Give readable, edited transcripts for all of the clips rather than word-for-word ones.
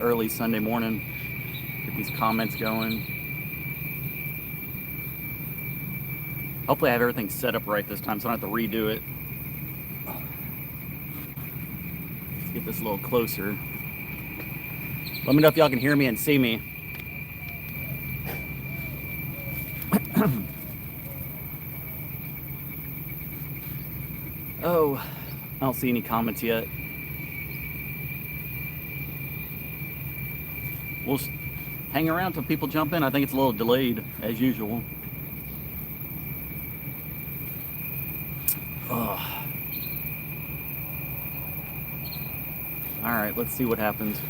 early Sunday morning. Get these comments going. Hopefully I have everything set up right this time so I don't have to redo it. Let's get this a little closer. Let me know if y'all can hear me and see me. Oh, I don't see any comments yet. We'll hang around till people jump in. I think it's a little delayed, as usual. Oh. All right, let's see what happens.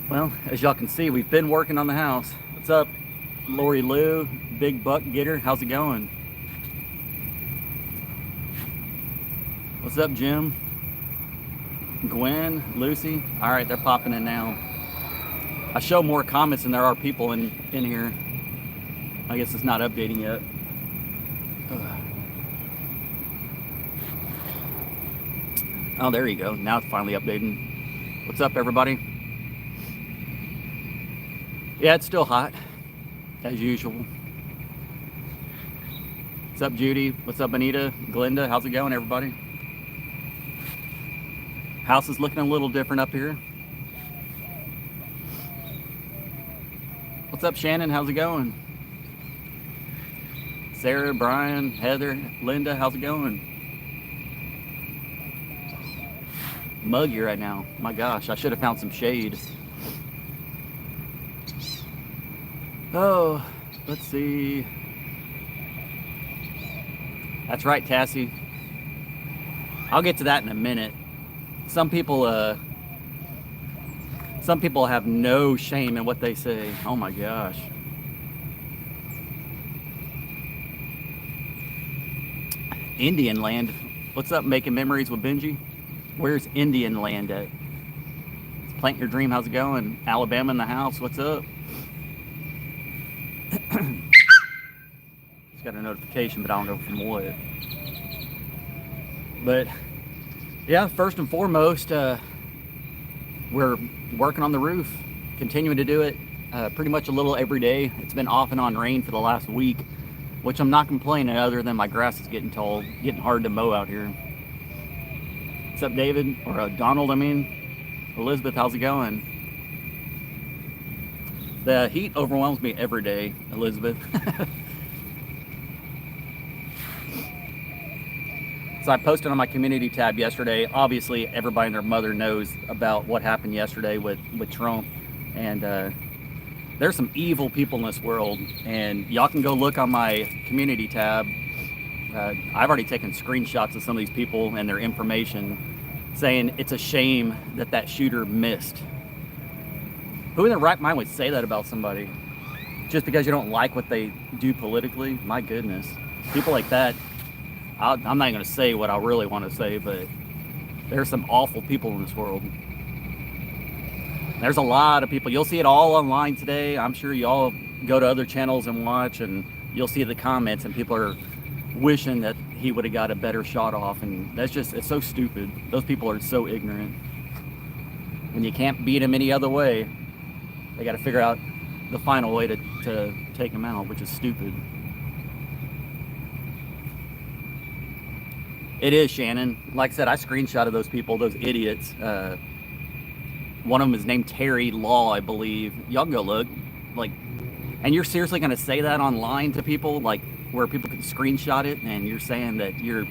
Well, as y'all can see, we've been working on the house. What's up, Lori Lou, Big Buck Getter? How's it going? What's up, Jim? Gwen, Lucy? All right, they're popping in now. I show more comments than there are people in here. I guess it's not updating yet. Oh, there you go. Now it's finally updating. What's up, everybody? Yeah, it's still hot, as usual. What's up, Judy? What's up, Anita? Glenda? How's it going, everybody? House is looking a little different up here. What's up, Shannon? How's it going? Sarah, Brian, Heather, Linda, how's it going? Muggy right now. My gosh, I should have found some shade. Oh, let's see. That's right, Cassie. I'll get to that in a minute. Some people have no shame in what they say. Oh my gosh. Indian Land. What's up, Making Memories with Benji? Where's Indian Land at? Let's Plant Your Dream. How's it going? Alabama in the house. What's up? Just got a notification, but I don't know from what. But yeah, first and foremost, we're working on the roof, continuing to do it pretty much a little every day. It's been off and on rain for the last week, which I'm not complaining other than my grass is getting tall, getting hard to mow out here. What's up, David? Or Donald, I mean. Elizabeth, how's it going? The heat overwhelms me every day, Elizabeth. So I posted on my community tab yesterday. Obviously, everybody and their mother knows about what happened yesterday with Trump. And there's some evil people in this world. And y'all can go look on my community tab. I've already taken screenshots of some of these people and their information saying it's a shame that that shooter missed. Who in their right mind would say that about somebody? Just because you don't like what they do politically? My goodness. People like that, I'm not even going to say what I really want to say, but there's some awful people in this world. There's a lot of people. You'll see it all online today. I'm sure y'all go to other channels and watch, and you'll see the comments, and people are wishing that he would have got a better shot off, and that's just, it's so stupid. Those people are so ignorant. When you can't beat them any other way, they got to figure out the final way to take him out, which is stupid. It is, Shannon. Like I said, I screenshotted those people, those idiots. One of them is named Terry Law, I believe. Y'all can go look. Like, and you're seriously going to say that online to people, like where people can screenshot it, and you're saying that you're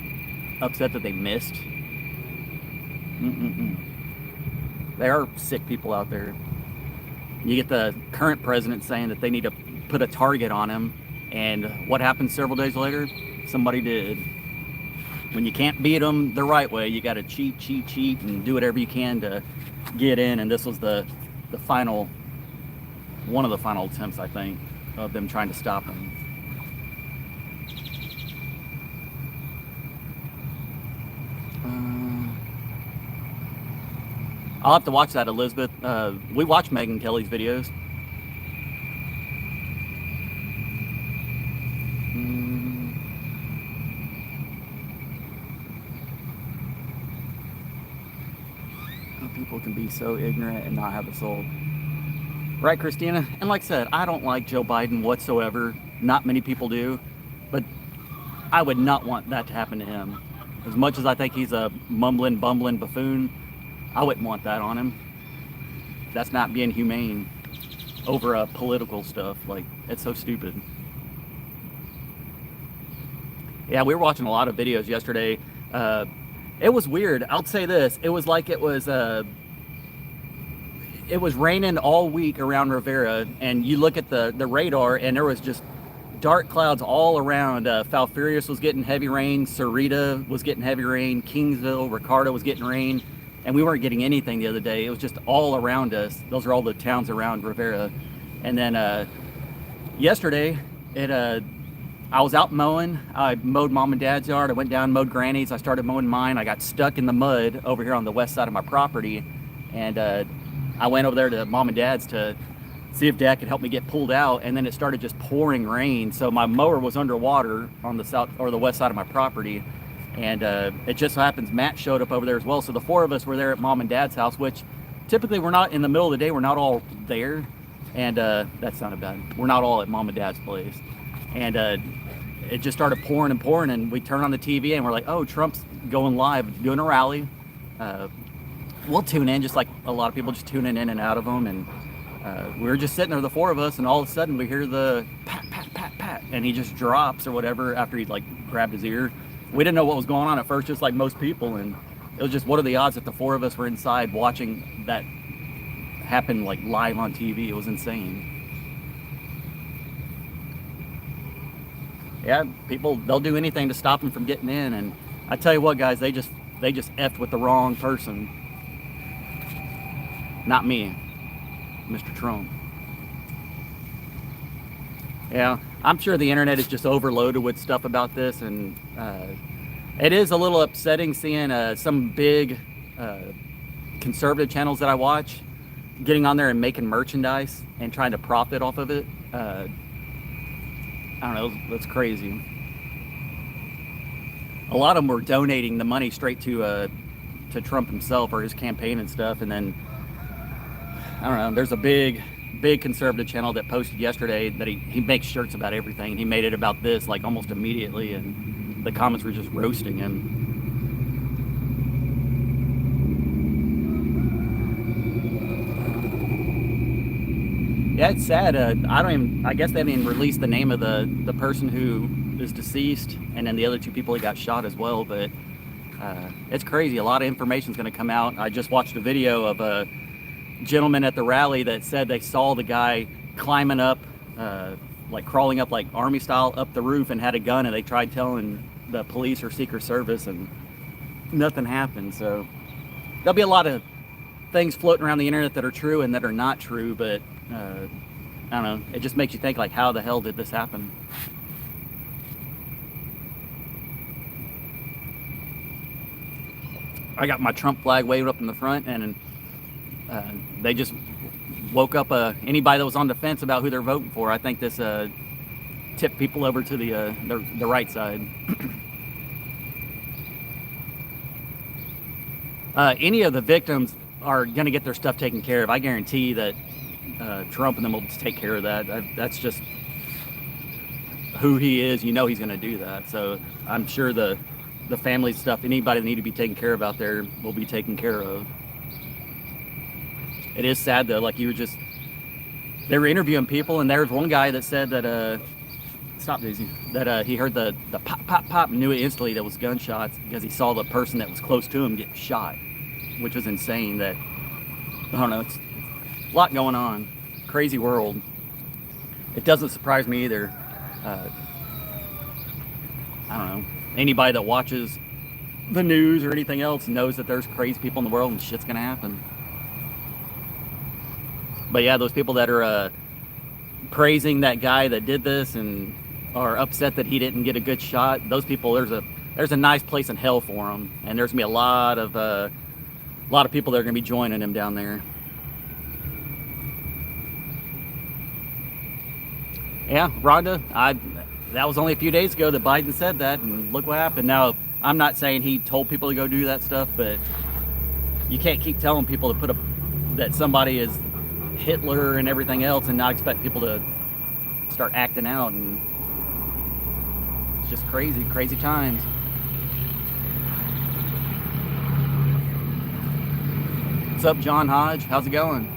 upset that they missed? There are sick people out there. You get the current president saying that they need to put a target on him, and what happened several days later? Somebody did. When you can't beat them the right way, you got to cheat, and do whatever you can to get in. And this was the final, one of the final attempts, I think, of them trying to stop him. I'll have to watch that, Elizabeth. We watch Megyn Kelly's videos. People can be be so ignorant and not have a soul. Right, Christina? And like I said, I don't like Joe Biden whatsoever. Not many people do. But I would not want that to happen to him. As much as I think he's a mumbling, bumbling buffoon, I wouldn't want that on him. That's not being humane over political stuff. Like, it's so stupid. Yeah, we were watching a lot of videos yesterday. It was weird. I'll say this. It was like it was raining all week around Riviera, and you look at the radar, and there was just dark clouds all around. Falfurrias was getting heavy rain. Sarita was getting heavy rain. Kingsville, Ricardo was getting rain. And we weren't getting anything the other day. It was just all around us. Those are all the towns around Riviera. And then yesterday, I was out mowing. I mowed Mom and Dad's yard. I went down, mowed Granny's. I started mowing mine. I got stuck in the mud over here on the west side of my property. And I went over there to Mom and Dad's to see if Dad could help me get pulled out. And then it started just pouring rain. So my mower was underwater on the south or the west side of my property. And it just so happens Matt showed up over there as well. So the four of us were there at Mom and Dad's house, which typically we're not in the middle of the day. We're not all there. And that sounded bad. We're not all at Mom and Dad's place. And it just started pouring and pouring. And we turned on the TV and we're like, oh, Trump's going live, doing a rally. We'll tune in, just like a lot of people just tuning in and out of them. And we were just sitting there, the four of us, and all of a sudden we hear the pat, pat, pat, pat. And he just drops or whatever after he like grabbed his ear. We didn't know what was going on at first, just like most people, and it was just, what are the odds that the four of us were inside watching that happen like live on TV? It was insane. Yeah, people, they'll do anything to stop them from getting in, and I tell you what, guys, they just effed with the wrong person. Not me, Mr. Trump. Yeah, I'm sure the internet is just overloaded with stuff about this, and it is a little upsetting seeing some big conservative channels that I watch getting on there and making merchandise and trying to profit off of it. I don't know, that's crazy. A lot of them were donating the money straight to Trump himself or his campaign and stuff, and then I don't know, there's a big conservative channel that posted yesterday that he makes shirts about everything. He made it about this like almost immediately, and the comments were just roasting him. Yeah, it's sad. I guess they haven't even released the name of the person who is deceased, and then the other two people that got shot as well, but it's crazy. A lot of information is going to come out. I just watched a video of a gentleman at the rally that said they saw the guy climbing up, like crawling up like army style up the roof, and had a gun, and they tried telling the police or Secret Service and nothing happened. So there'll be a lot of things floating around the internet that are true and that are not true, but I don't know, it just makes you think like, how the hell did this happen? I got my Trump flag waved up in the front, and they just woke up anybody that was on the fence about who they're voting for. I think this tipped people over to the right side. Any of the victims are going to get their stuff taken care of. I guarantee that Trump and them will take care of that. That's just who he is. You know he's going to do that. So I'm sure the family stuff, anybody that need to be taken care of out there will be taken care of. It is sad though, like they were interviewing people, and there's one guy that said that, stop Daisy, that he heard the pop, pop, pop, and knew it instantly that was gunshots because he saw the person that was close to him get shot, which was insane. That, I don't know, it's a lot going on. Crazy world. It doesn't surprise me either. I don't know, anybody that watches the news or anything else knows that there's crazy people in the world and shit's gonna happen. But yeah, those people that are praising that guy that did this and are upset that he didn't get a good shot, those people, there's a nice place in hell for them, and there's gonna be a lot of people that are gonna be joining him down there. Yeah, Rhonda, that was only a few days ago that Biden said that, and look what happened. Now, I'm not saying he told people to go do that stuff, but you can't keep telling people to put a that somebody is Hitler and everything else, and not expect people to start acting out. And it's just crazy, crazy times. What's up, John Hodge? How's it going?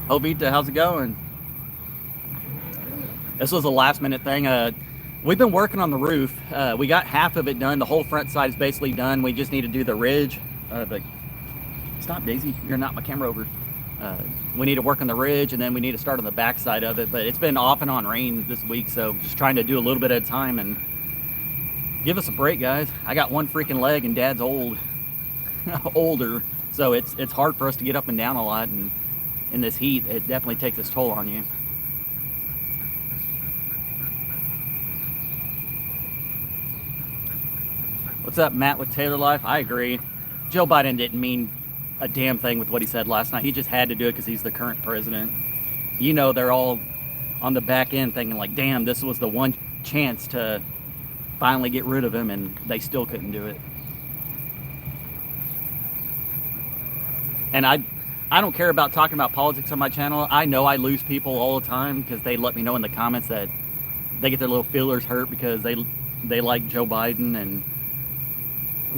Jovita, how's it going? This was a last minute thing. We've been working on the roof. We got half of it done. The whole front side is basically done. We just need to do the ridge. Stop, Daisy. You're not my camera over. We need to work on the ridge, and then we need to start on the back side of it. But it's been off and on rain this week, so just trying to do a little bit at a time and give us a break, guys. I got one freaking leg, and Dad's older, so it's hard for us to get up and down a lot. And in this heat, it definitely takes its toll on you. What's up, Matt with Taylor Life? I agree. Joe Biden didn't mean a damn thing with what he said last night. He just had to do it because he's the current president. You know, they're all on the back end thinking like, damn, this was the one chance to finally get rid of him, and they still couldn't do it. And I don't care about talking about politics on my channel. I know I lose people all the time because they let me know in the comments that they get their little feelers hurt because they like Joe Biden, and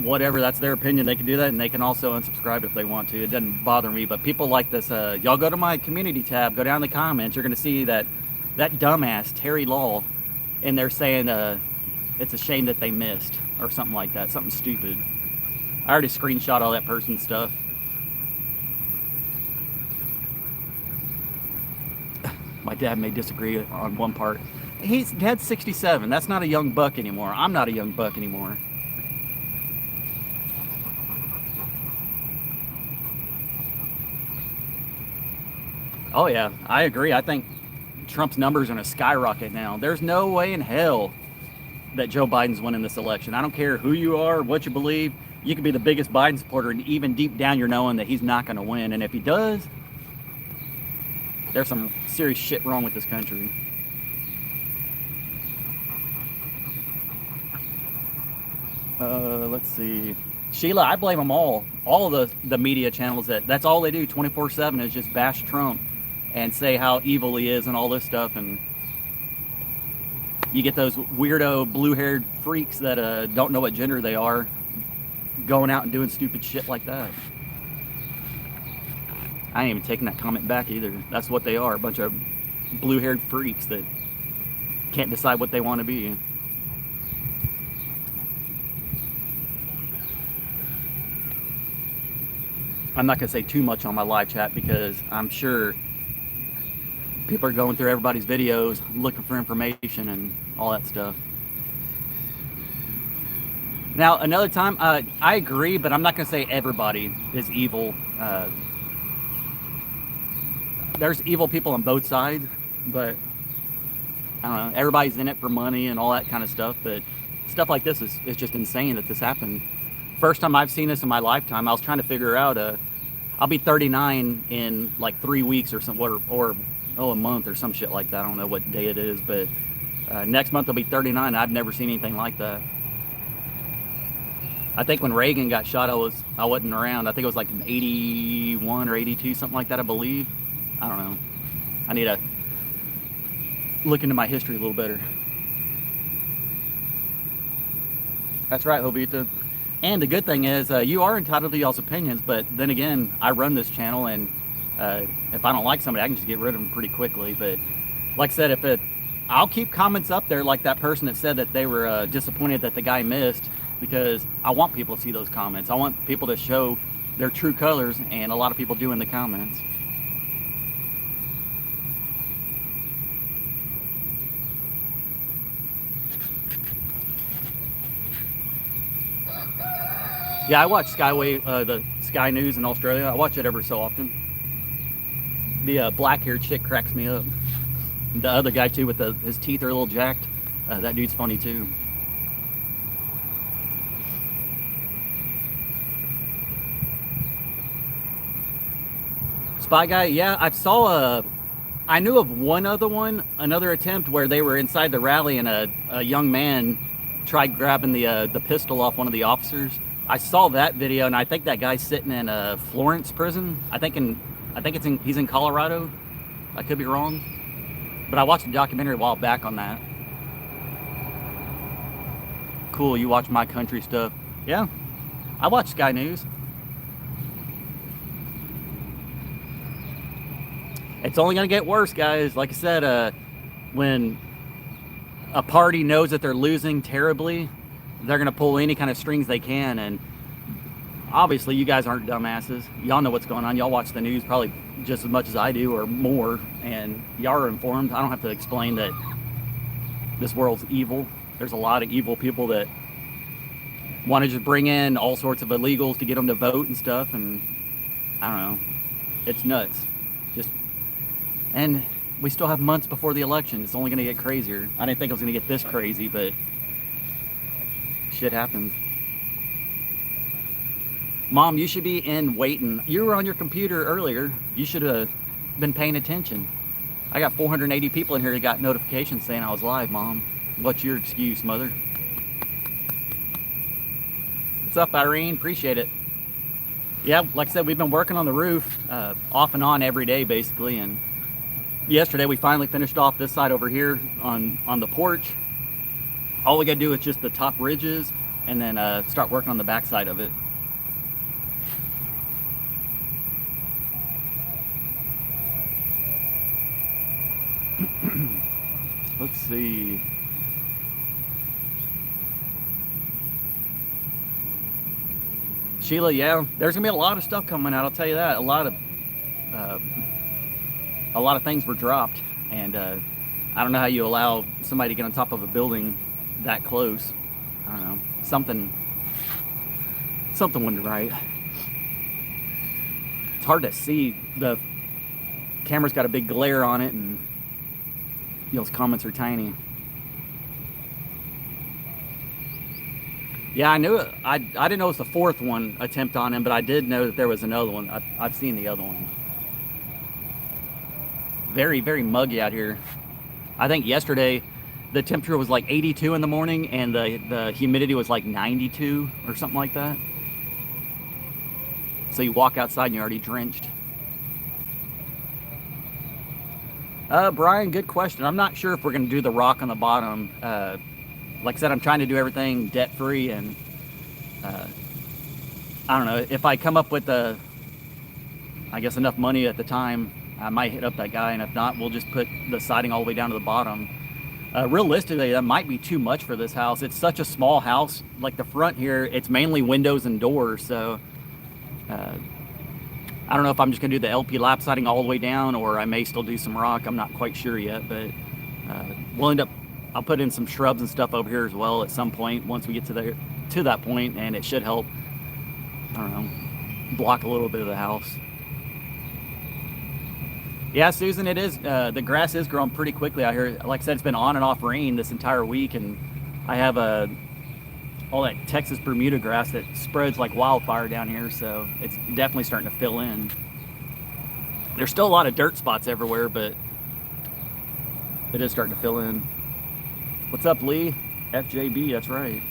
whatever, that's their opinion. They can do that, and they can also unsubscribe if they want to. It doesn't bother me. But people like this, y'all go to my community tab, go down in the comments, you're going to see that dumbass Terry Law in there saying it's a shame that they missed or something like that, something stupid. I already screenshot all that person's stuff. My dad may disagree on one part. Dad's 67. That's not a young buck anymore. I'm not a young buck anymore. Oh yeah, I agree. I think Trump's numbers are going to skyrocket now. There's no way in hell that Joe Biden's winning this election. I don't care who you are, what you believe. You could be the biggest Biden supporter, and even deep down you're knowing that he's not going to win. And if he does, there's some serious shit wrong with this country. Let's see. Sheila, I blame them all. All of the media channels, that's all they do 24/7 is just bash Trump and say how evil he is and all this stuff. And you get those weirdo blue-haired freaks that don't know what gender they are going out and doing stupid shit like that. I ain't even taking that comment back either. That's what they are, a bunch of blue-haired freaks that can't decide what they want to be. I'm not going to say too much on my live chat because I'm sure people are going through everybody's videos looking for information and all that stuff. Now, another time, I agree, but I'm not going to say everybody is evil. There's evil people on both sides, but I don't know, everybody's in it for money and all that kind of stuff, but stuff like this is just insane that this happened. First time I've seen this in my lifetime. I was trying to figure out, I'll be 39 in like 3 weeks or something, or a month or some shit like that. I don't know what day it is, but next month I'll be 39. I've never seen anything like that. I think when Reagan got shot, I wasn't around. I think it was like in 81 or 82, something like that, I believe. I don't know. I need to look into my history a little better. That's right, Jovita. And the good thing is, you are entitled to y'all's opinions, but then again, I run this channel, and if I don't like somebody, I can just get rid of them pretty quickly. But like I said, I'll keep comments up there like that person that said that they were disappointed that the guy missed, because I want people to see those comments. I want people to show their true colors, and a lot of people do in the comments. Yeah, I watch Skyway, the Sky News in Australia. I watch it every so often. The black-haired chick cracks me up. The other guy too, with his teeth are a little jacked. That dude's funny too. Spy Guy, yeah, I knew of another attempt where they were inside the rally and a young man tried grabbing the pistol off one of the officers. I saw that video, and I think that guy's sitting in a Florence prison. He's in Colorado. I could be wrong, but I watched a documentary a while back on that. Cool, you watch My Country stuff. Yeah, I watch Sky News. It's only gonna get worse, guys. Like I said, when a party knows that they're losing terribly, they're gonna pull any kind of strings they can. And obviously you guys aren't dumbasses. Y'all know what's going on. Y'all watch the news probably just as much as I do or more, and y'all are informed. I don't have to explain that this world's evil. There's a lot of evil people that want to just bring in all sorts of illegals to get them to vote and stuff, and I don't know, it's nuts. And we still have months before the election. It's only going to get crazier. I didn't think it was going to get this crazy, but shit happens. Mom, you should be in waiting. You were on your computer earlier. You should have been paying attention. I got 480 people in here that got notifications saying I was live, Mom. What's your excuse, Mother? What's up, Irene? Appreciate it. Yeah, like I said, we've been working on the roof off and on every day, basically, and yesterday we finally finished off this side over here on the porch. All we gotta do is just the top ridges and then start working on the back side of it. Let's see. Sheila, yeah, there's gonna be a lot of stuff coming out, I'll tell you that. A lot of things were dropped, and I don't know how you allow somebody to get on top of a building that close. I don't know, something wasn't right. It's hard to see. The camera's got a big glare on it, and those comments are tiny. Yeah, I knew it. I didn't know it was the fourth one attempt on him, but I did know that there was another one. I've seen the other one. Very, very muggy out here. I think yesterday the temperature was like 82 in the morning, and the humidity was like 92 or something like that. So you walk outside and you're already drenched. Brian, good question. I'm not sure if we're going to do the rock on the bottom. Like I said, I'm trying to do everything debt-free, and I don't know, if I come up with I guess enough money at the time, I might hit up that guy, and if not, we'll just put the siding all the way down to the bottom. Realistically, that might be too much for this house. It's such a small house. Like the front here, it's mainly windows and doors, so I don't know if I'm just gonna do the LP lap siding all the way down, or I may still do some rock. I'm not quite sure yet, but I'll put in some shrubs and stuff over here as well at some point once we get to that point, and it should help, I don't know, block a little bit of the house. Yeah, Susan, it is. The grass is growing pretty quickly out here. Like I said, it's been on and off rain this entire week, and I have all that Texas Bermuda grass that spreads like wildfire down here, so it's definitely starting to fill in. There's still a lot of dirt spots everywhere, but it is starting to fill in. What's up, Lee? FJB, that's right.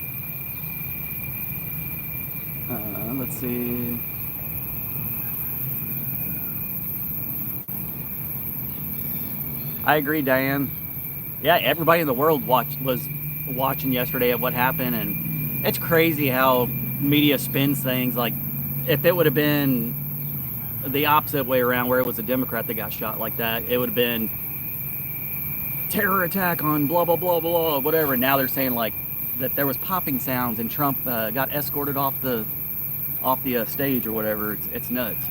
Let's see. I agree, Diane. Yeah, everybody in the world was watching yesterday at what happened, and it's crazy how media spins things. Like, if it would have been the opposite way around, where it was a Democrat that got shot like that, it would have been terror attack on blah blah blah blah whatever. Now they're saying like that there was popping sounds and Trump got escorted off the stage or whatever. It's nuts.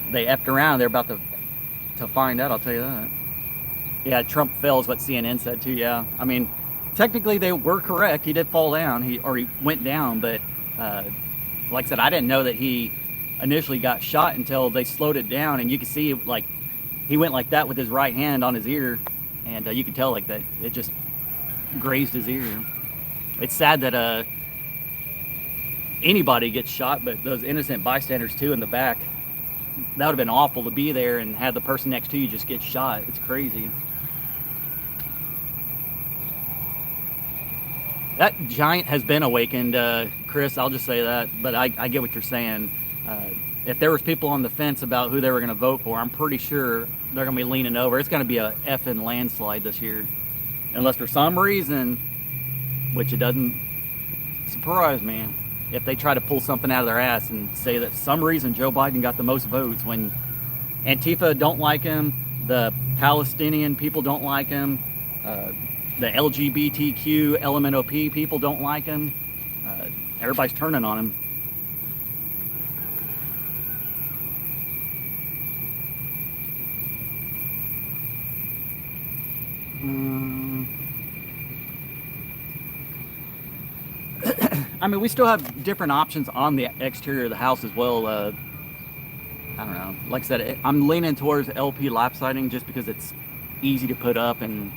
They effed around. They're about to find out, I'll tell you that. Yeah, Trump fell is what CNN said too. Yeah, I mean, technically they were correct. He did fall down. He went down, but like I said, I didn't know that he initially got shot until they slowed it down, and you could see like he went like that with his right hand on his ear, and you could tell like that it just grazed his ear. It's sad that anybody gets shot, but those innocent bystanders too in the back. That would have been awful to be there and have the person next to you just get shot. It's crazy. That giant has been awakened, Chris. I'll just say that. But I get what you're saying. If there was people on the fence about who they were going to vote for, I'm pretty sure they're going to be leaning over. It's going to be a effing landslide this year, unless for some reason, which it doesn't surprise me, if they try to pull something out of their ass and say that for some reason Joe Biden got the most votes when Antifa don't like him, the Palestinian people don't like him, the LGBTQ LMNOP people don't like him. Everybody's turning on him. I mean, we still have different options on the exterior of the house as well. I don't know. Like I said, I'm leaning towards LP lap siding just because it's easy to put up and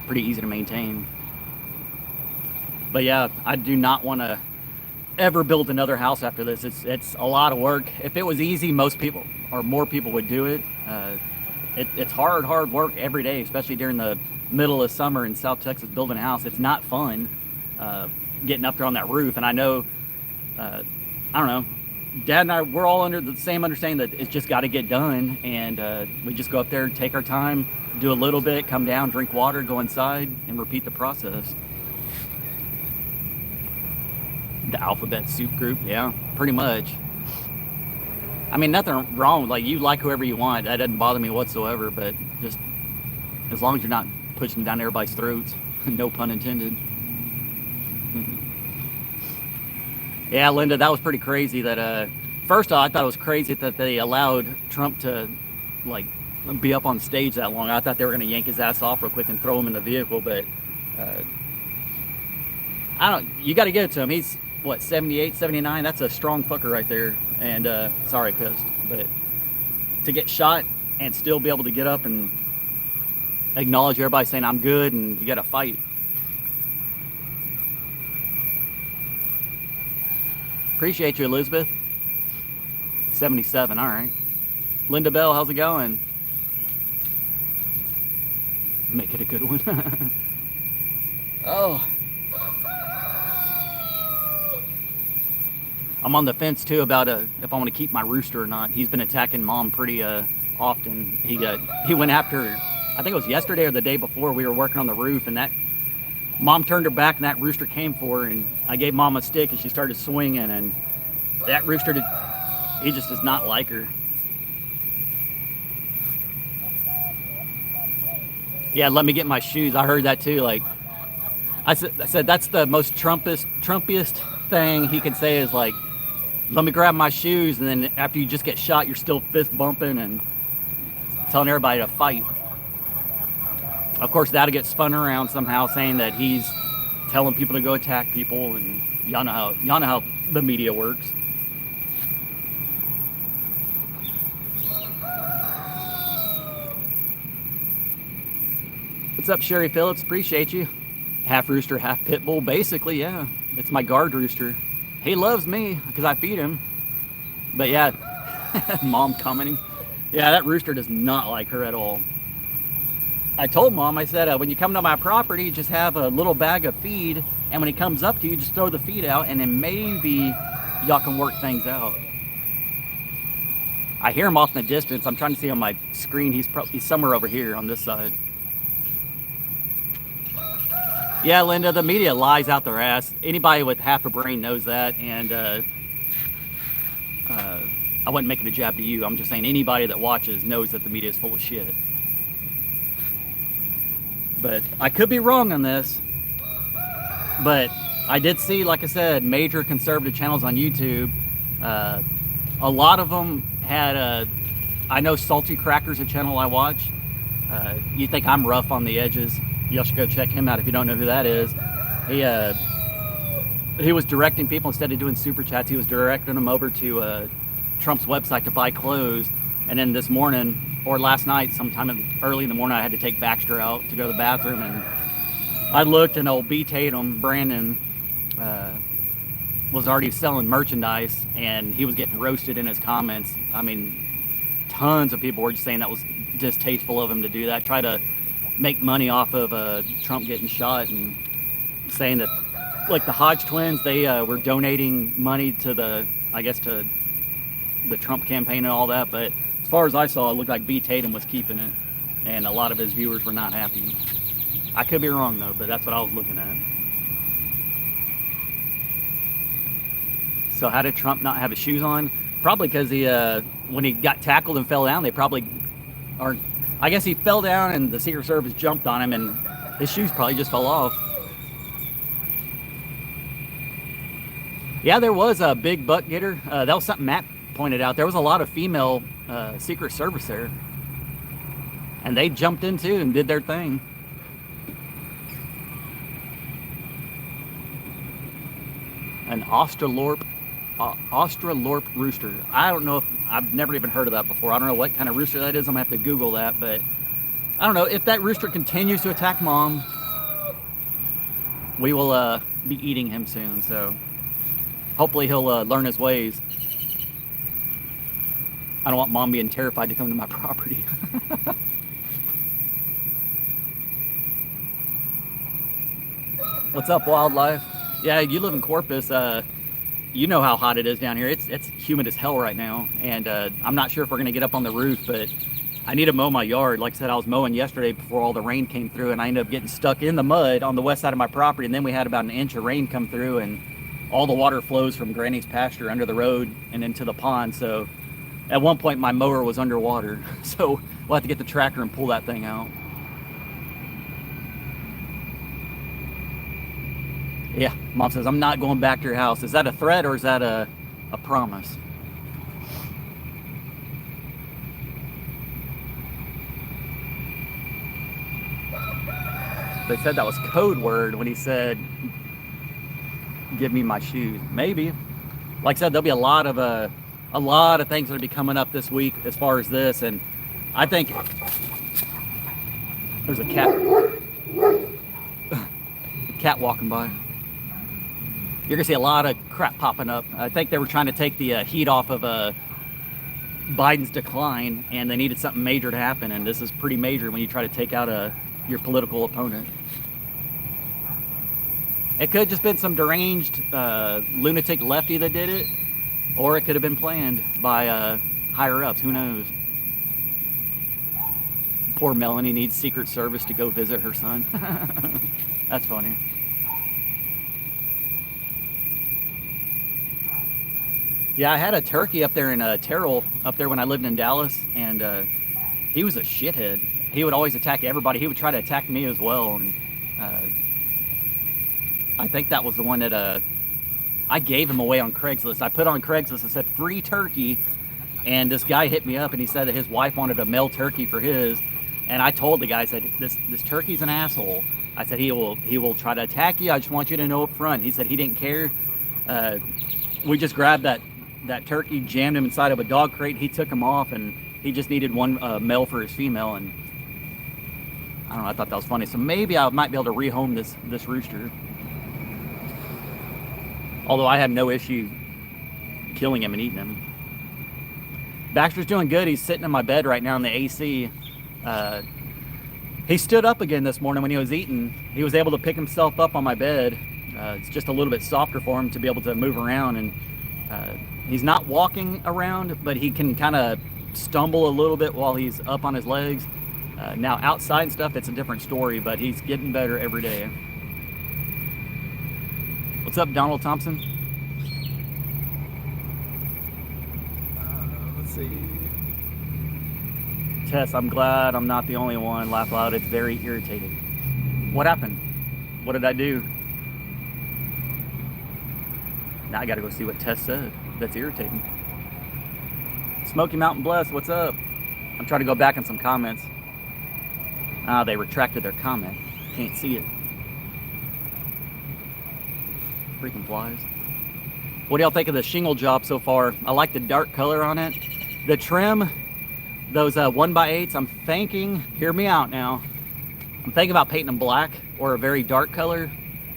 pretty easy to maintain. But yeah, I do not want to ever build another house after this. It's a lot of work. If it was easy, most people or more people would do it. It's hard work every day, especially during the middle of summer in South Texas building a house. It's not fun getting up there on that roof. And I know, I don't know, Dad and I, we're all under the same understanding that it's just got to get done. And we just go up there, take our time, do a little bit, come down, drink water, go inside, and repeat the process. The alphabet soup group, yeah, pretty much. I mean, nothing wrong. Like, you like whoever you want. That doesn't bother me whatsoever. But just as long as you're not pushing down everybody's throats, no pun intended. Yeah, Linda, that was pretty crazy. That first off, I thought it was crazy that they allowed Trump to like be up on stage that long. I thought they were going to yank his ass off real quick and throw him in the vehicle. But I don't. You got to give it to him. He's what, 78, 79? That's a strong fucker right there. And sorry, cussed, but to get shot and still be able to get up and acknowledge everybody saying I'm good and you got to fight. Appreciate you, Elizabeth. 77, all right. Linda Bell, how's it going? Make it a good one. Oh. I'm on the fence too about if I want to keep my rooster or not. He's been attacking Mom pretty often. He went after, I think it was yesterday or the day before, we were working on the roof, and that Mom turned her back and that rooster came for her, and I gave Mom a stick and she started swinging, and that rooster he just does not like her. Yeah, let me get my shoes. I heard that too. Like I said that's the most Trumpiest thing he can say is like, let me grab my shoes, and then after you just get shot, you're still fist bumping and telling everybody to fight. Of course, that'll get spun around somehow, saying that he's telling people to go attack people, and y'all know how the media works. What's up, Sherry Phillips? Appreciate you. Half rooster, half pit bull. Basically, yeah. It's my guard rooster. He loves me because I feed him. But yeah, Mom commenting. Yeah, that rooster does not like her at all. I told Mom, I said, when you come to my property, just have a little bag of feed, and when he comes up to you, just throw the feed out, and then maybe y'all can work things out. I hear him off in the distance. I'm trying to see on my screen. He's somewhere over here on this side. Yeah, Linda, the media lies out their ass. Anybody with half a brain knows that, and I wasn't making a jab to you. I'm just saying anybody that watches knows that the media is full of shit. But I could be wrong on this. But I did see, like I said, major conservative channels on YouTube. A lot of them had I know Salty Cracker's a channel I watch. You think I'm rough on the edges? Y'all should go check him out if you don't know who that is. He was directing people, instead of doing super chats, he was directing them over to Trump's website to buy clothes. And then this morning, or last night, sometime early in the morning, I had to take Baxter out to go to the bathroom, and I looked, and old B. Tatum, Brandon, was already selling merchandise, and he was getting roasted in his comments. I mean, tons of people were just saying that was distasteful of him to do that, try to make money off of Trump getting shot, and saying that like the Hodge twins, they were donating money to the, I guess, to the Trump campaign and all that. But as far as I saw, it looked like B. Tatum was keeping it, and a lot of his viewers were not happy. I could be wrong though, but that's what I was looking at. So how did Trump not have his shoes on? Probably because he, when he got tackled and fell down, they probably, or I guess he fell down and the Secret Service jumped on him and his shoes probably just fell off. Yeah, there was a big butt getter. That was something Matt pointed out. There was a lot of female Secret Service there. And they jumped in too and did their thing. An Australorp rooster. I don't know if, I've never even heard of that before. I don't know what kind of rooster that is. I'm gonna have to Google that, but I don't know. If that rooster continues to attack Mom, we will be eating him soon. So hopefully he'll learn his ways. I don't want Mom being terrified to come to my property. What's up, wildlife? Yeah, you live in Corpus. You know how hot it is down here. It's humid as hell right now, and I'm not sure if we're gonna get up on the roof, but I need to mow my yard. Like I said, I was mowing yesterday before all the rain came through, and I ended up getting stuck in the mud on the west side of my property, and then we had about an inch of rain come through, and all the water flows from Granny's pasture under the road and into the pond. So at one point my mower was underwater, so we'll have to get the tractor and pull that thing out. Yeah, Mom says, I'm not going back to your house. Is that a threat or is that a promise? They said that was code word when he said, give me my shoes. Maybe. Like I said, there'll be a lot of things that'll be coming up this week as far as this, and I think there's a cat walking by. You're gonna see a lot of crap popping up. I think they were trying to take the heat off of Biden's decline, and they needed something major to happen, and this is pretty major when you try to take out your political opponent. It could have just been some deranged lunatic lefty that did it, or it could have been planned by higher ups. Who knows? Poor Melanie needs Secret Service to go visit her son. That's funny. Yeah, I had a turkey up there in Terrell, up there when I lived in Dallas, and he was a shithead. He would always attack everybody. He would try to attack me as well, and I think that was the one that I gave him away on Craigslist. I put on Craigslist and said free turkey, and this guy hit me up and he said that his wife wanted a male turkey for his, and I told the guy, I said, this turkey's an asshole. I said he will try to attack you. I just want you to know up front. He said he didn't care. We just grabbed that turkey, jammed him inside of a dog crate. He took him off, and he just needed one male for his female, and I don't know, I thought that was funny. So maybe I might be able to rehome this rooster. Although I have no issue killing him and eating him. Baxter's doing good. He's sitting in my bed right now in the AC. He stood up again this morning when he was eating. He was able to pick himself up on my bed. It's just a little bit softer for him to be able to move around, and he's not walking around, but he can kind of stumble a little bit while he's up on his legs. Now outside and stuff, it's a different story, but he's getting better every day. What's up, Donald Thompson? Let's see. Tess, I'm glad I'm not the only one. Laugh loud. It's very irritating. What happened? What did I do? Now I gotta go see what Tess said. That's irritating. Smoky Mountain Bless, what's up? I'm trying to go back in some comments. They retracted their comment. Can't see it. Freaking flies. What do y'all think of the shingle job so far? I like the dark color on it. The trim, those 1x8s, I'm thinking, hear me out now, I'm thinking about painting them black or a very dark color,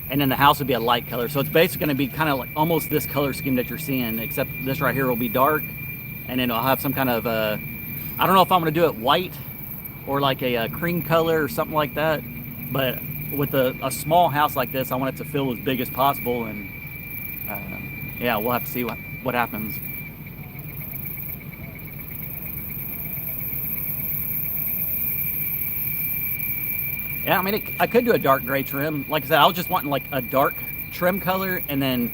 and then the house would be a light color. So it's basically going to be kind of like almost this color scheme that you're seeing, except this right here will be dark, and then it'll have some kind of I don't know if I'm going to do it white or like a cream color or something like that, but with a small house like this, I want it to feel as big as possible, and yeah, we'll have to see what happens. Yeah, I mean, I could do a dark gray trim. Like I said, I was just wanting like a dark trim color and then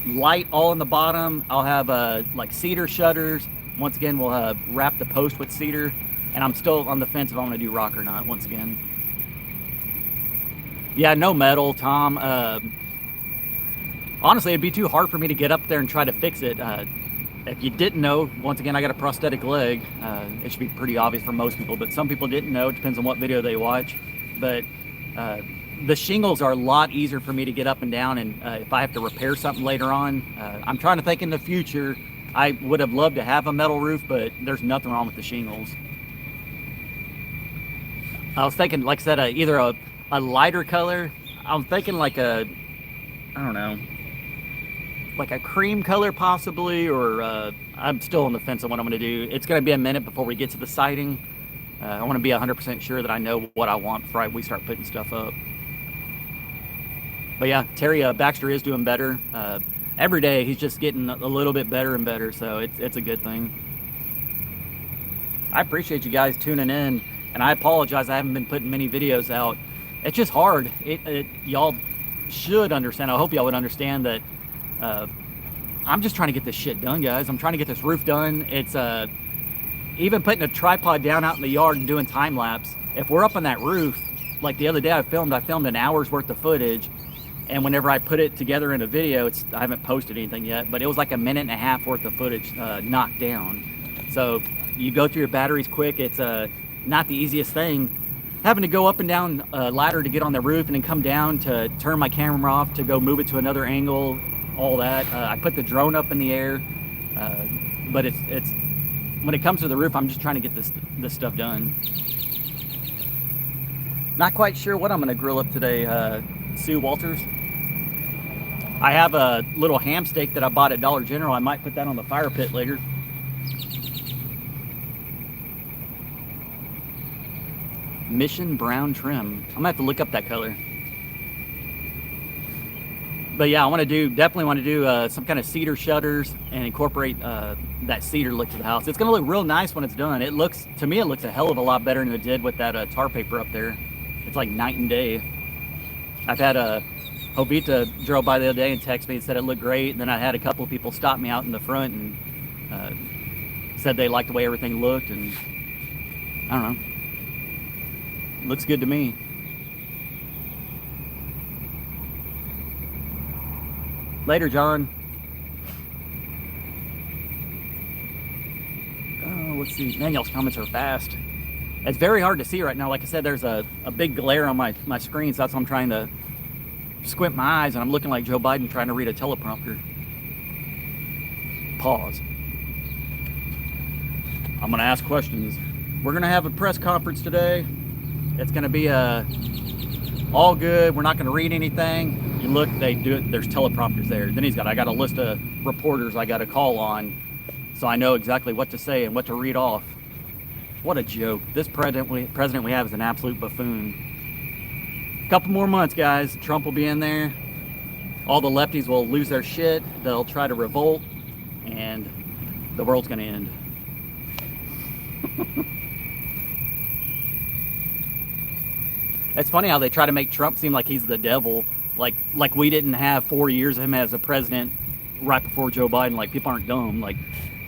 light all in the bottom. I'll have like cedar shutters. Once again, we'll wrap the post with cedar, and I'm still on the fence if I'm going to do rock or not. Once again, yeah, no metal, Tom. Honestly, it'd be too hard for me to get up there and try to fix it. If you didn't know, once again, I got a prosthetic leg. It should be pretty obvious for most people, but some people didn't know. It depends on what video they watch. But the shingles are a lot easier for me to get up and down, and if I have to repair something later on, I'm trying to think in the future. I would have loved to have a metal roof, but there's nothing wrong with the shingles. I was thinking, like I said, either a lighter color. I'm thinking like I don't know, like a cream color possibly, or I'm still on the fence on what I'm going to do. It's going to be a minute before we get to the siding. I want to be 100% sure that I know what I want before we start putting stuff up. But yeah, Terry Baxter is doing better. Every day he's just getting a little bit better and better, so it's a good thing. I appreciate you guys tuning in, and I apologize I haven't been putting many videos out. It's just hard. Y'all should understand. I hope y'all would understand that I'm just trying to get this shit done, guys. I'm trying to get this roof done. It's even putting a tripod down out in the yard and doing time lapse. If we're up on that roof, like the other day I filmed an hour's worth of footage, and whenever I put it together in a video, I haven't posted anything yet, but it was like a minute and a half worth of footage knocked down. So you go through your batteries quick. It's not the easiest thing. Having to go up and down a ladder to get on the roof and then come down to turn my camera off to go move it to another angle, all that. I put the drone up in the air, but it's when it comes to the roof, I'm just trying to get this stuff done. Not quite sure what I'm going to grill up today, Sue Walters. I have a little ham steak that I bought at Dollar General. I might put that on the fire pit later. Mission brown trim. I'm gonna have to look up that color. But yeah, I definitely want to do some kind of cedar shutters and incorporate that cedar look to the house. It's gonna look real nice when it's done. To me, it looks a hell of a lot better than it did with that tar paper up there. It's like night and day. I've had Jovita drove by the other day and texted me and said it looked great. And then I had a couple of people stop me out in the front and said they liked the way everything looked. And I don't know. Looks good to me. Later, John. Oh, let's see. Man, y'all's comments are fast. It's very hard to see right now. Like I said, there's a big glare on my screen, so that's why I'm trying to squint my eyes, and I'm looking like Joe Biden trying to read a teleprompter. Pause. I'm going to ask questions. We're going to have a press conference today. It's going to be all good. We're not going to read anything. You look, they do it. There's teleprompters there. Then I got a list of reporters I got to call on, so I know exactly what to say and what to read off. What a joke. This president we have is an absolute buffoon. A couple more months, guys. Trump will be in there. All the lefties will lose their shit. They'll try to revolt, and the world's going to end. It's funny how they try to make Trump seem like he's the devil, like we didn't have 4 years of him as a president right before Joe Biden. Like, people aren't dumb. Like,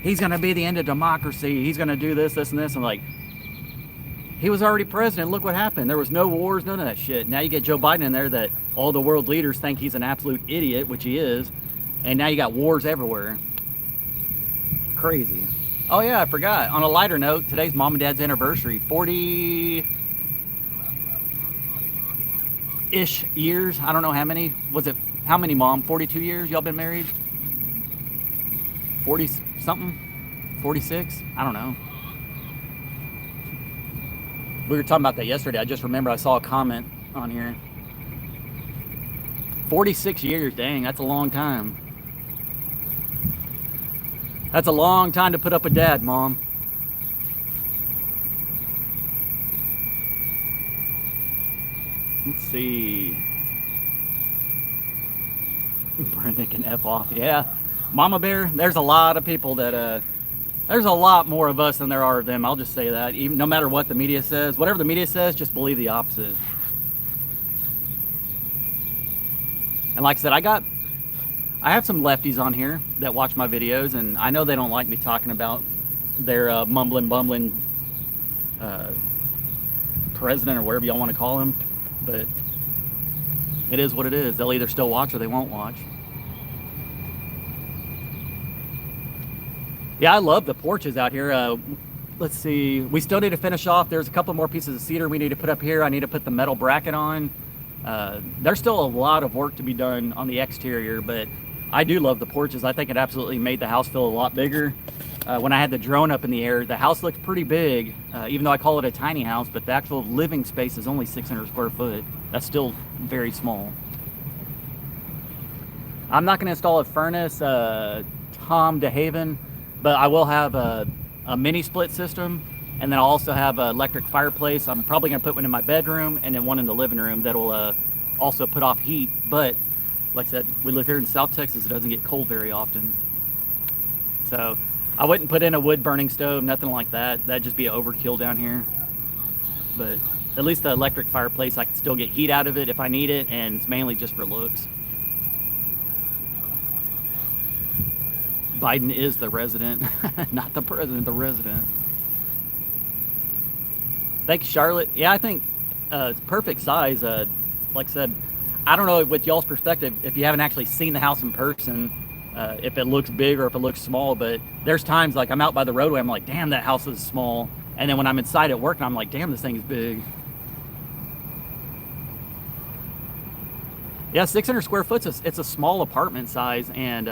he's going to be the end of democracy. He's going to do this, and this. And like, he was already president. Look what happened. There was no wars, none of that shit. Now you get Joe Biden in there that all the world leaders think he's an absolute idiot, which he is. And now you got wars everywhere. Crazy. Oh yeah, I forgot. On a lighter note, today's mom and dad's anniversary. 40-ish years. I don't know how many. How many, Mom? 42 years y'all been married? 40 something? 46? I don't know. We were talking about that yesterday. I just remember I saw a comment on here. 46 years, dang, that's a long time. That's a long time to put up with Dad, Mom. Let's see. Brenda can F off. Yeah. Mama Bear, there's a lot of people that, there's a lot more of us than there are of them. I'll just say that. Even no matter what the media says, whatever the media says, just believe the opposite. And like I said, I have some lefties on here that watch my videos, and I know they don't like me talking about their mumbling, bumbling president or whatever y'all want to call him, but it is what it is. They'll either still watch or they won't watch. Yeah, I love the porches out here. Let's see, we still need to finish off. There's a couple more pieces of cedar we need to put up here. I need to put the metal bracket on. There's still a lot of work to be done on the exterior, but I do love the porches. I think it absolutely made the house feel a lot bigger. When I had the drone up in the air, the house looked pretty big, even though I call it a tiny house, but the actual living space is only 600 square foot. That's still very small. I'm not going to install a furnace, Tom DeHaven, but I will have a mini split system, and then I'll also have an electric fireplace. I'm probably going to put one in my bedroom and then one in the living room that'll also put off heat. But like I said, we live here in South Texas. It doesn't get cold very often. So I wouldn't put in a wood burning stove, nothing like that. That'd just be an overkill down here. But at least the electric fireplace, I can still get heat out of it if I need it, and it's mainly just for looks. Biden is the resident, not the president, the resident. Thanks, Charlotte. Yeah, I think it's perfect size. Like I said, I don't know with y'all's perspective, if you haven't actually seen the house in person, if it looks big or if it looks small, but there's times like I'm out by the roadway, I'm like, damn, that house is small. And then when I'm inside at work, I'm like, damn, this thing is big. Yeah, 600 square foot, it's a small apartment size, and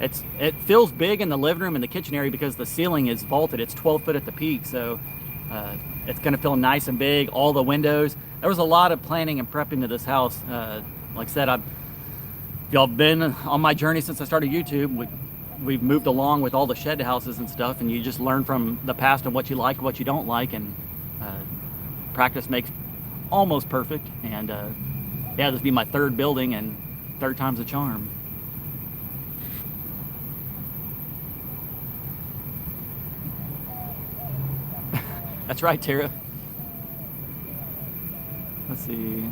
it feels big in the living room and the kitchen area because the ceiling is vaulted. It's 12 foot at the peak, so it's going to feel nice and big. All the windows. There was a lot of planning and prepping to this house. Like I said, if y'all have been on my journey since I started YouTube, we've moved along with all the shed houses and stuff, and you just learn from the past and what you like, what you don't like, and practice makes almost perfect. And yeah, this will be my third building, and third time's a charm. That's right, Tara. Let's see.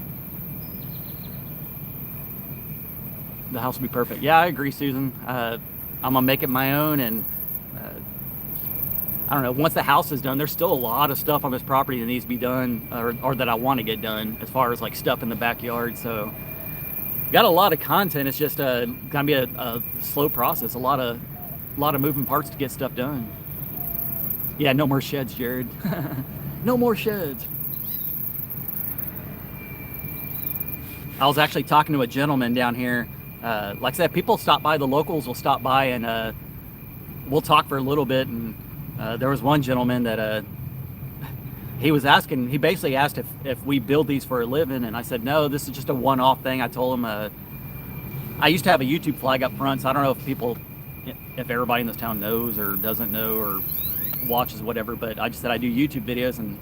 The house will be perfect. Yeah, I agree, Susan. I'm gonna make it my own, and I don't know, once the house is done, there's still a lot of stuff on this property that needs to be done, or that I want to get done, as far as like stuff in the backyard. So got a lot of content. It's just gonna be a slow process, a lot of moving parts to get stuff done. Yeah, no more sheds, Jared. No more sheds. I was actually talking to a gentleman down here. Like I said, people stop by, the locals will stop by, and we'll talk for a little bit. And there was one gentleman that he basically asked if we build these for a living, and I said, no, this is just a one-off thing. I told him I used to have a YouTube flag up front, so I don't know if everybody in this town knows or doesn't know or watches whatever, but I just said I do YouTube videos, and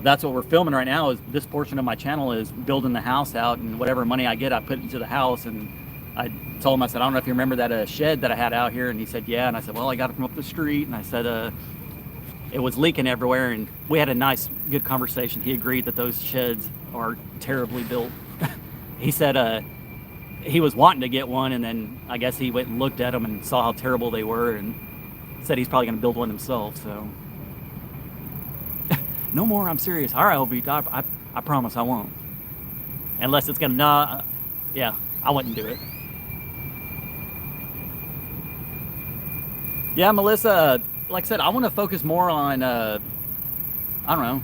that's what we're filming right now. Is this portion of my channel is building the house out, and whatever money I get, I put into the house. And I told him, I said, I don't know if you remember that shed that I had out here, and he said, yeah. And I said, well, I got it from up the street, and I said it was leaking everywhere, and we had a nice, good conversation. He agreed that those sheds are terribly built. He said he was wanting to get one, and then I guess he went and looked at them and saw how terrible they were, and said he's probably going to build one himself. So no more, I'm serious. All right, OV, I promise I won't. Unless it's going to, yeah, I wouldn't do it. Yeah, Melissa, like I said, I want to focus more on, I don't know,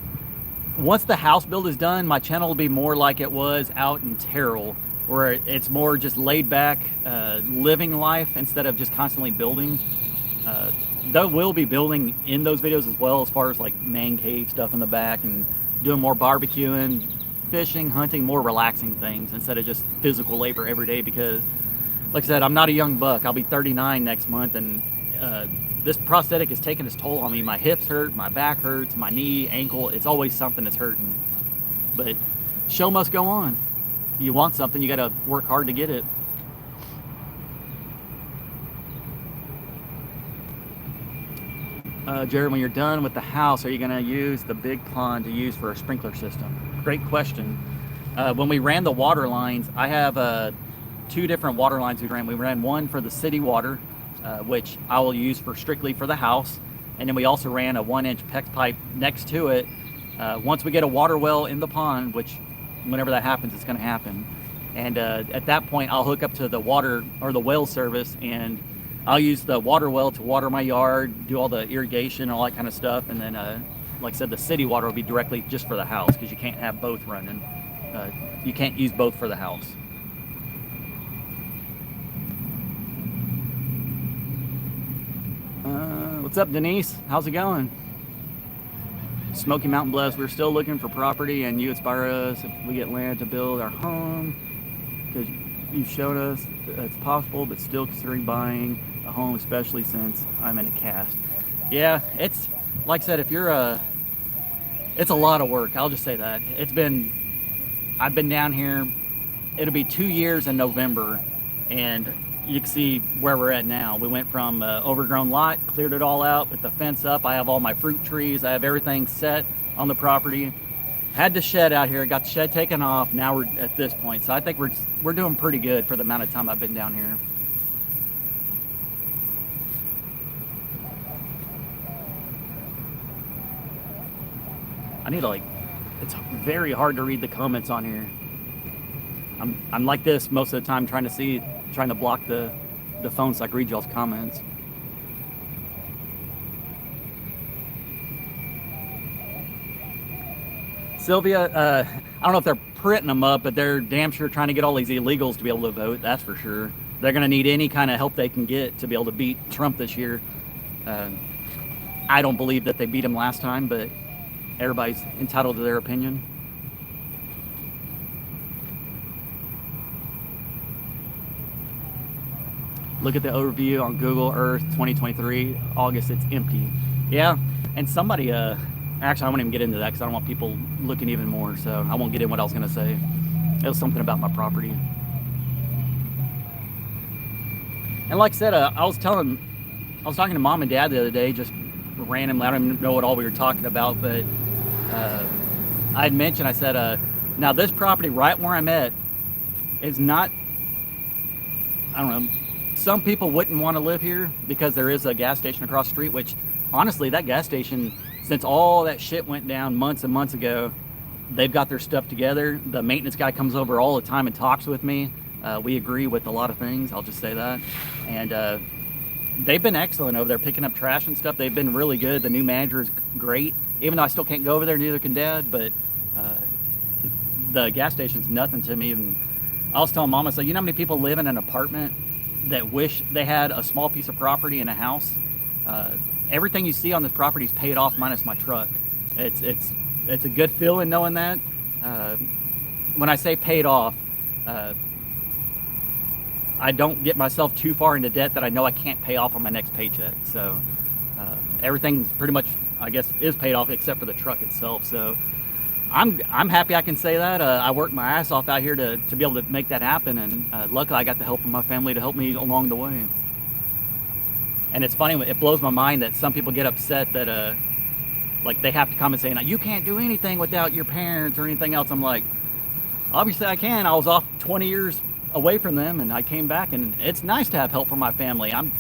once the house build is done, my channel will be more like it was out in Terrell, where it's more just laid back, living life instead of just constantly building. Though we'll be building in those videos as well, as far as like man cave stuff in the back, and doing more barbecuing, fishing, hunting, more relaxing things instead of just physical labor every day. Because like I said, I'm not a young buck. I'll be 39 next month, and this prosthetic is taking its toll on me. My hips hurt, my back hurts, my knee, ankle, it's always something that's hurting. But show must go on. You want something, you got to work hard to get it. Jared, when you're done with the house, are you going to use the big pond to use for a sprinkler system? Great question. When we ran the water lines, I have 2 different water lines we ran. We ran one for the city water, which I will use for strictly for the house. And then we also ran a 1-inch PEX pipe next to it. Once we get a water well in the pond, which whenever that happens, it's going to happen. And at that point, I'll hook up to the water or the well service, and I'll use the water well to water my yard, do all the irrigation and all that kind of stuff. And then, like I said, the city water will be directly just for the house, because you can't have both running. You can't use both for the house. What's up, Denise? How's it going? Smoky Mountain Bless, we're still looking for property, and you inspire us if we get land to build our home, because you've shown us that it's possible, but still considering buying a home, especially since I'm in a cast. Yeah, it's like I said, if you're it's a lot of work. I'll just say that. I've been down here, it'll be 2 years in November, and you can see where we're at now. We went from overgrown lot, cleared it all out, put the fence up. I have all my fruit trees. I have everything set on the property. Had the shed out here, got the shed taken off. Now we're at this point. So I think we're doing pretty good for the amount of time I've been down here. I need to it's very hard to read the comments on here. I'm like this most of the time, trying to block the phone so I can read y'all's comments. Sylvia, I don't know if they're printing them up, but they're damn sure trying to get all these illegals to be able to vote, that's for sure. They're going to need any kind of help they can get to be able to beat Trump this year. I don't believe that they beat him last time, but everybody's entitled to their opinion. Look at the overview on Google Earth 2023, August, it's empty. Yeah, and somebody, actually I won't even get into that because I don't want people looking even more, so I won't get in what I was gonna say. It was something about my property. And like I said, I was talking to Mom and Dad the other day, just randomly. I don't even know what all we were talking about, but I had mentioned, I said, now this property right where I'm at is not, I don't know, some people wouldn't want to live here because there is a gas station across the street, which honestly, that gas station, since all that shit went down months and months ago, they've got their stuff together. The maintenance guy comes over all the time and talks with me. We agree with a lot of things, I'll just say that. And they've been excellent over there picking up trash and stuff. They've been really good. The new manager is great. Even though I still can't go over there, neither can Dad, but the gas station's nothing to me. And I was telling Mom, I said, you know how many people live in an apartment that wish they had a small piece of property and a house? Everything you see on this property is paid off minus my truck. It's a good feeling knowing that. When I say paid off, I don't get myself too far into debt that I know I can't pay off on my next paycheck. So everything's pretty much, I guess, is paid off except for the truck itself. So I'm happy I can say that. I worked my ass off out here to be able to make that happen, and luckily I got the help of my family to help me along the way. And it's funny, it blows my mind that some people get upset that like they have to come and say, you can't do anything without your parents or anything else. I'm like, obviously I can. I was off 20 years away from them, and I came back, and it's nice to have help from my family. I'm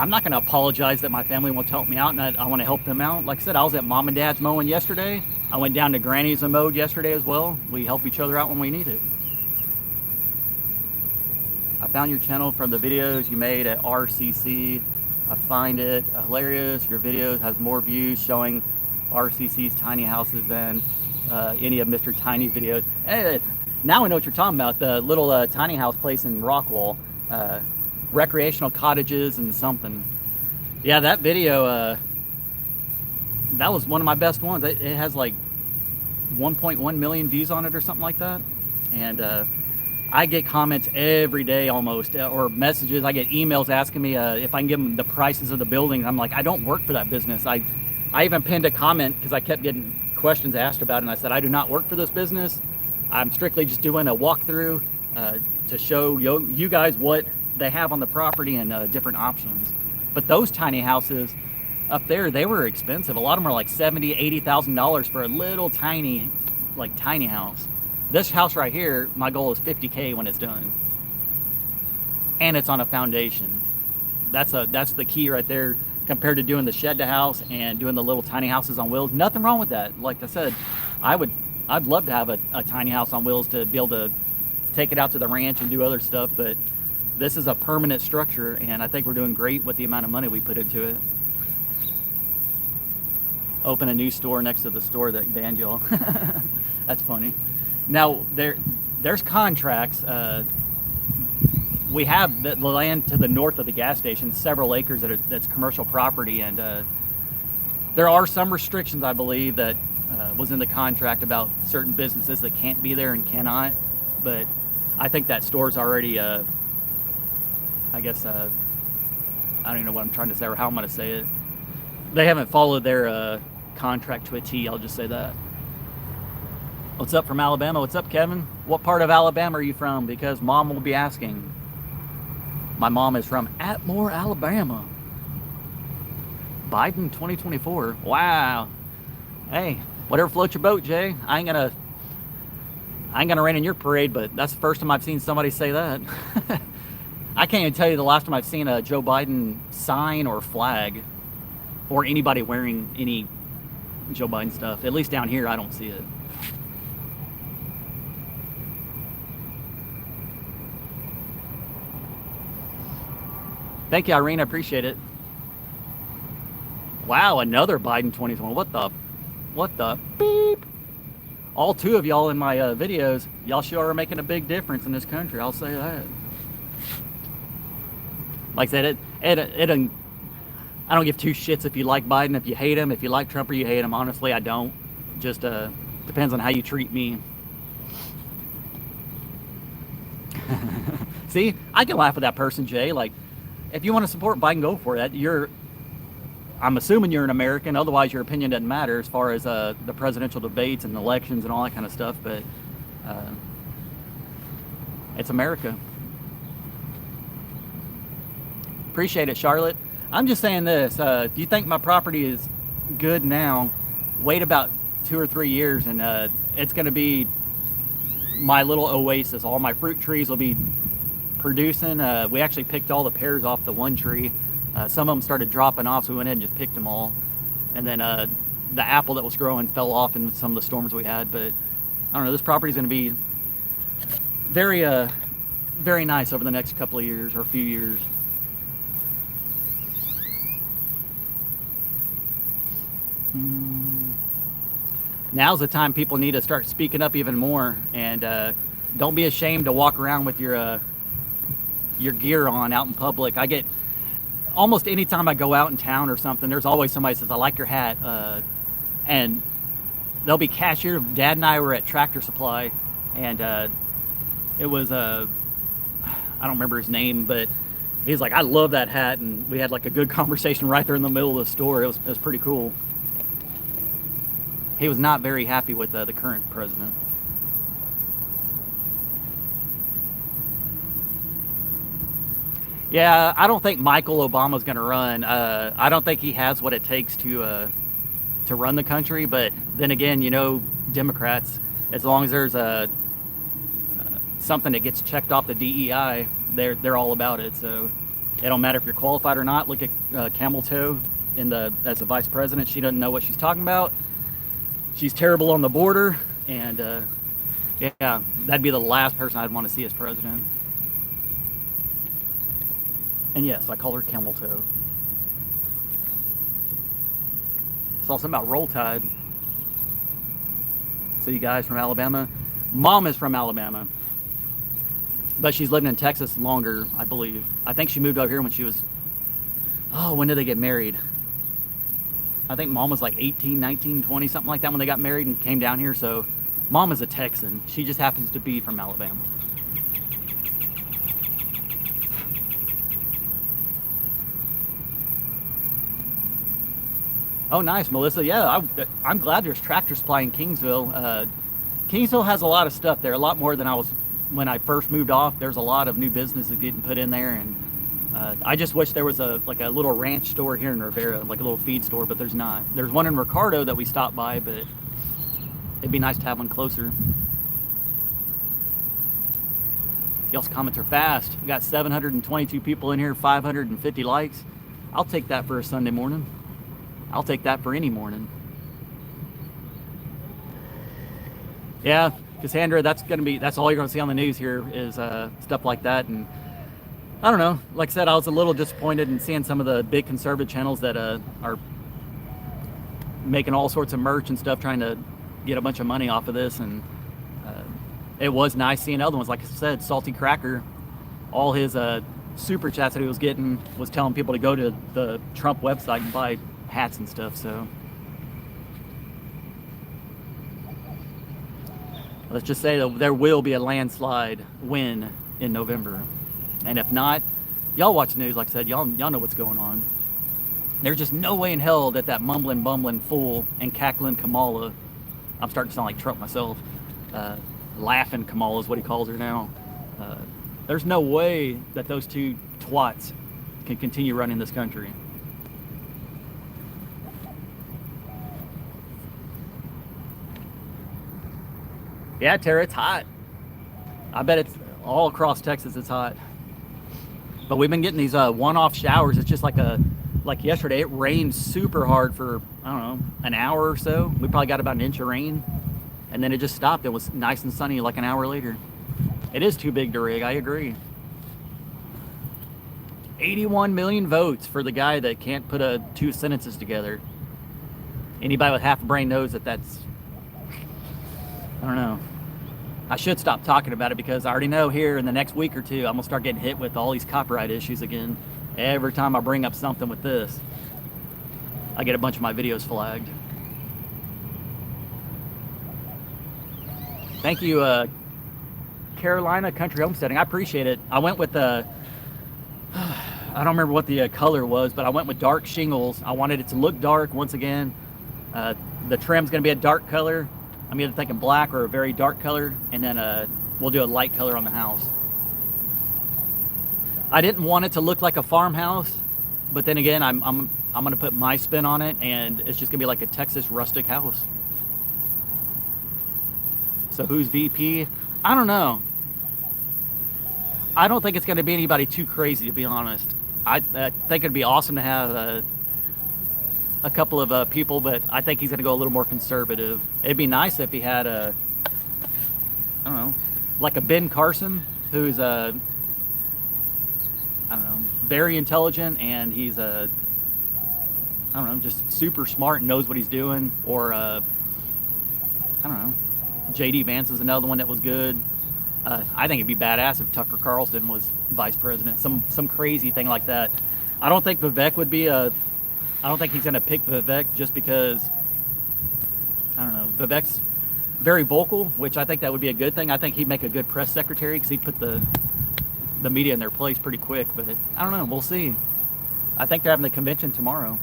not going to apologize that my family wants to help me out, and I want to help them out. Like I said, I was at Mom and Dad's mowing yesterday. I went down to Granny's and mowed yesterday as well. We help each other out when we need it. I found your channel from the videos you made at RCC. I find it hilarious. Your video has more views showing RCC's tiny houses than any of Mr. Tiny's videos. Hey, now I know what you're talking about, the little tiny house place in Rockwall. Recreational cottages and something. Yeah, that video, that was one of my best ones. It has like 1.1 million views on it or something like that. And I get comments every day almost, or messages. I get emails asking me if I can give them the prices of the buildings. I'm like, I don't work for that business. I even pinned a comment because I kept getting questions asked about it, and I said, I do not work for this business. I'm strictly just doing a walkthrough to show you guys what they have on the property and different options. But those tiny houses up there, they were expensive. A lot of them are like $70,000-$80,000 for a little tiny, like tiny house. This house right here, my goal is $50K when it's done, and it's on a foundation. That's the key right there. Compared to doing the shed to house and doing the little tiny houses on wheels, nothing wrong with that. Like I said, I'd love to have a tiny house on wheels to be able to take it out to the ranch and do other stuff, but this is a permanent structure, and I think we're doing great with the amount of money we put into it. Open a new store next to the store that banned y'all. That's funny. Now there's contracts. We have the land to the north of the gas station, several acres that's commercial property, and there are some restrictions, I believe, that was in the contract about certain businesses that can't be there and cannot. But I think that store's already, I guess, I don't even know what I'm trying to say or how I'm going to say it. They haven't followed their contract to a T, I'll just say that. What's up from Alabama? What's up, Kevin? What part of Alabama are you from? Because Mom will be asking. My mom is from Atmore, Alabama. Biden 2024. Wow. Hey, whatever floats your boat, Jay. I ain't gonna rain in your parade, but that's the first time I've seen somebody say that. I can't even tell you the last time I've seen a Joe Biden sign or flag or anybody wearing any Joe Biden stuff. At least down here, I don't see it. Thank you, Irene. I appreciate it. Wow, another Biden 2020. What the beep? All two of y'all in my videos, y'all sure are making a big difference in this country. I'll say that. Like I said, I don't give two shits if you like Biden, if you hate him, if you like Trump or you hate him. Honestly, I don't. Just depends on how you treat me. See, I can laugh at that person, Jay. Like, if you want to support Biden, go for it. I'm assuming you're an American. Otherwise, your opinion doesn't matter as far as the presidential debates and elections and all that kind of stuff. But it's America. Appreciate it, Charlotte. I'm just saying this. If you think my property is good now, wait about 2 or 3 years, and it's going to be my little oasis. All my fruit trees will be producing. We actually picked all the pears off the one tree. Some of them started dropping off, so we went ahead and just picked them all. And then the apple that was growing fell off in some of the storms we had. But I don't know, this property is going to be very, very nice over the next couple of years or a few years. Now's the time people need to start speaking up even more, and don't be ashamed to walk around with your gear on out in public. I get almost any time I go out in town or something, there's always somebody that says, "I like your hat," and they'll be cashier. Dad and I were at Tractor Supply, and it was I don't remember his name, but he's like, "I love that hat," and we had like a good conversation right there in the middle of the store. It was pretty cool. He was not very happy with the current president. Yeah, I don't think Michael Obama's going to run. I don't think he has what it takes to run the country. But then again, you know, Democrats, as long as there's something that gets checked off the DEI, they're all about it. So it don't matter if you're qualified or not. Look at Camel Toe as the vice president. She doesn't know what she's talking about. She's terrible on the border, and yeah, that'd be the last person I'd want to see as president. And yes, I call her Camel Toe. Saw something about Roll Tide. So you guys from Alabama? Mom is from Alabama, but she's lived in Texas longer, I believe. I think she moved over here when she was, when did they get married? I think Mom was like 18, 19, 20, something like that when they got married and came down here. So Mom is a Texan. She just happens to be from Alabama. Oh, nice, Melissa. Yeah, I'm glad there's Tractor Supply in Kingsville. Kingsville has a lot of stuff there, a lot more than I was when I first moved off. There's a lot of new businesses getting put in there, and I just wish there was a little ranch store here in Riviera, like a little feed store, but there's not. There's one in Ricardo that we stopped by, but it'd be nice to have one closer. Y'all's comments are fast. We got 722 people in here, 550 likes. I'll take that for a Sunday morning. I'll take that for any morning. Yeah, Cassandra, that's all you're gonna see on the news here is stuff like that. And I don't know, like I said, I was a little disappointed in seeing some of the big conservative channels that are making all sorts of merch and stuff, trying to get a bunch of money off of this. And it was nice seeing other ones, like I said, Salty Cracker, all his super chats that he was getting was telling people to go to the Trump website and buy hats and stuff. So let's just say that there will be a landslide win in November. And if not, y'all watch the news, like I said, y'all know what's going on. There's just no way in hell that mumbling, bumbling fool and cackling Kamala, I'm starting to sound like Trump myself, laughing Kamala is what he calls her now. There's no way that those two twats can continue running this country. Yeah, Tara, it's hot. I bet it's all across Texas, it's hot. But we've been getting these one-off showers. It's just like yesterday, it rained super hard for, I don't know, an hour or so. We probably got about an inch of rain. And then it just stopped. It was nice and sunny like an hour later. It is too big to rig, I agree. 81 million votes for the guy that can't put two sentences together. Anybody with half a brain knows that that's, I don't know. I should stop talking about it because I already know here in the next week or two, I'm gonna start getting hit with all these copyright issues again. Every time I bring up something with this, I get a bunch of my videos flagged. Thank you, Carolina Country Homesteading. I appreciate it. I went with I don't remember what the color was, but I went with dark shingles. I wanted it to look dark once again. The trim's gonna be a dark color. I'm either thinking black or a very dark color, and then we'll do a light color on the house. I didn't want it to look like a farmhouse, but then again, I'm gonna put my spin on it, and it's just gonna be like a Texas rustic house. So who's VP? I don't know. I don't think it's gonna be anybody too crazy, to be honest. I think it'd be awesome to have a couple of people, but I think he's going to go a little more conservative. It'd be nice if he had I don't know, like a Ben Carson, who's I don't know, very intelligent, and he's I don't know, just super smart and knows what he's doing. Or I don't know, JD Vance is another one that was good. I think it'd be badass if Tucker Carlson was vice president, some crazy thing like that. I don't think Vivek would be I don't think he's going to pick Vivek just because, I don't know, Vivek's very vocal, which I think that would be a good thing. I think he'd make a good press secretary because he'd put the media in their place pretty quick. But I don't know, we'll see. I think they're having the convention tomorrow.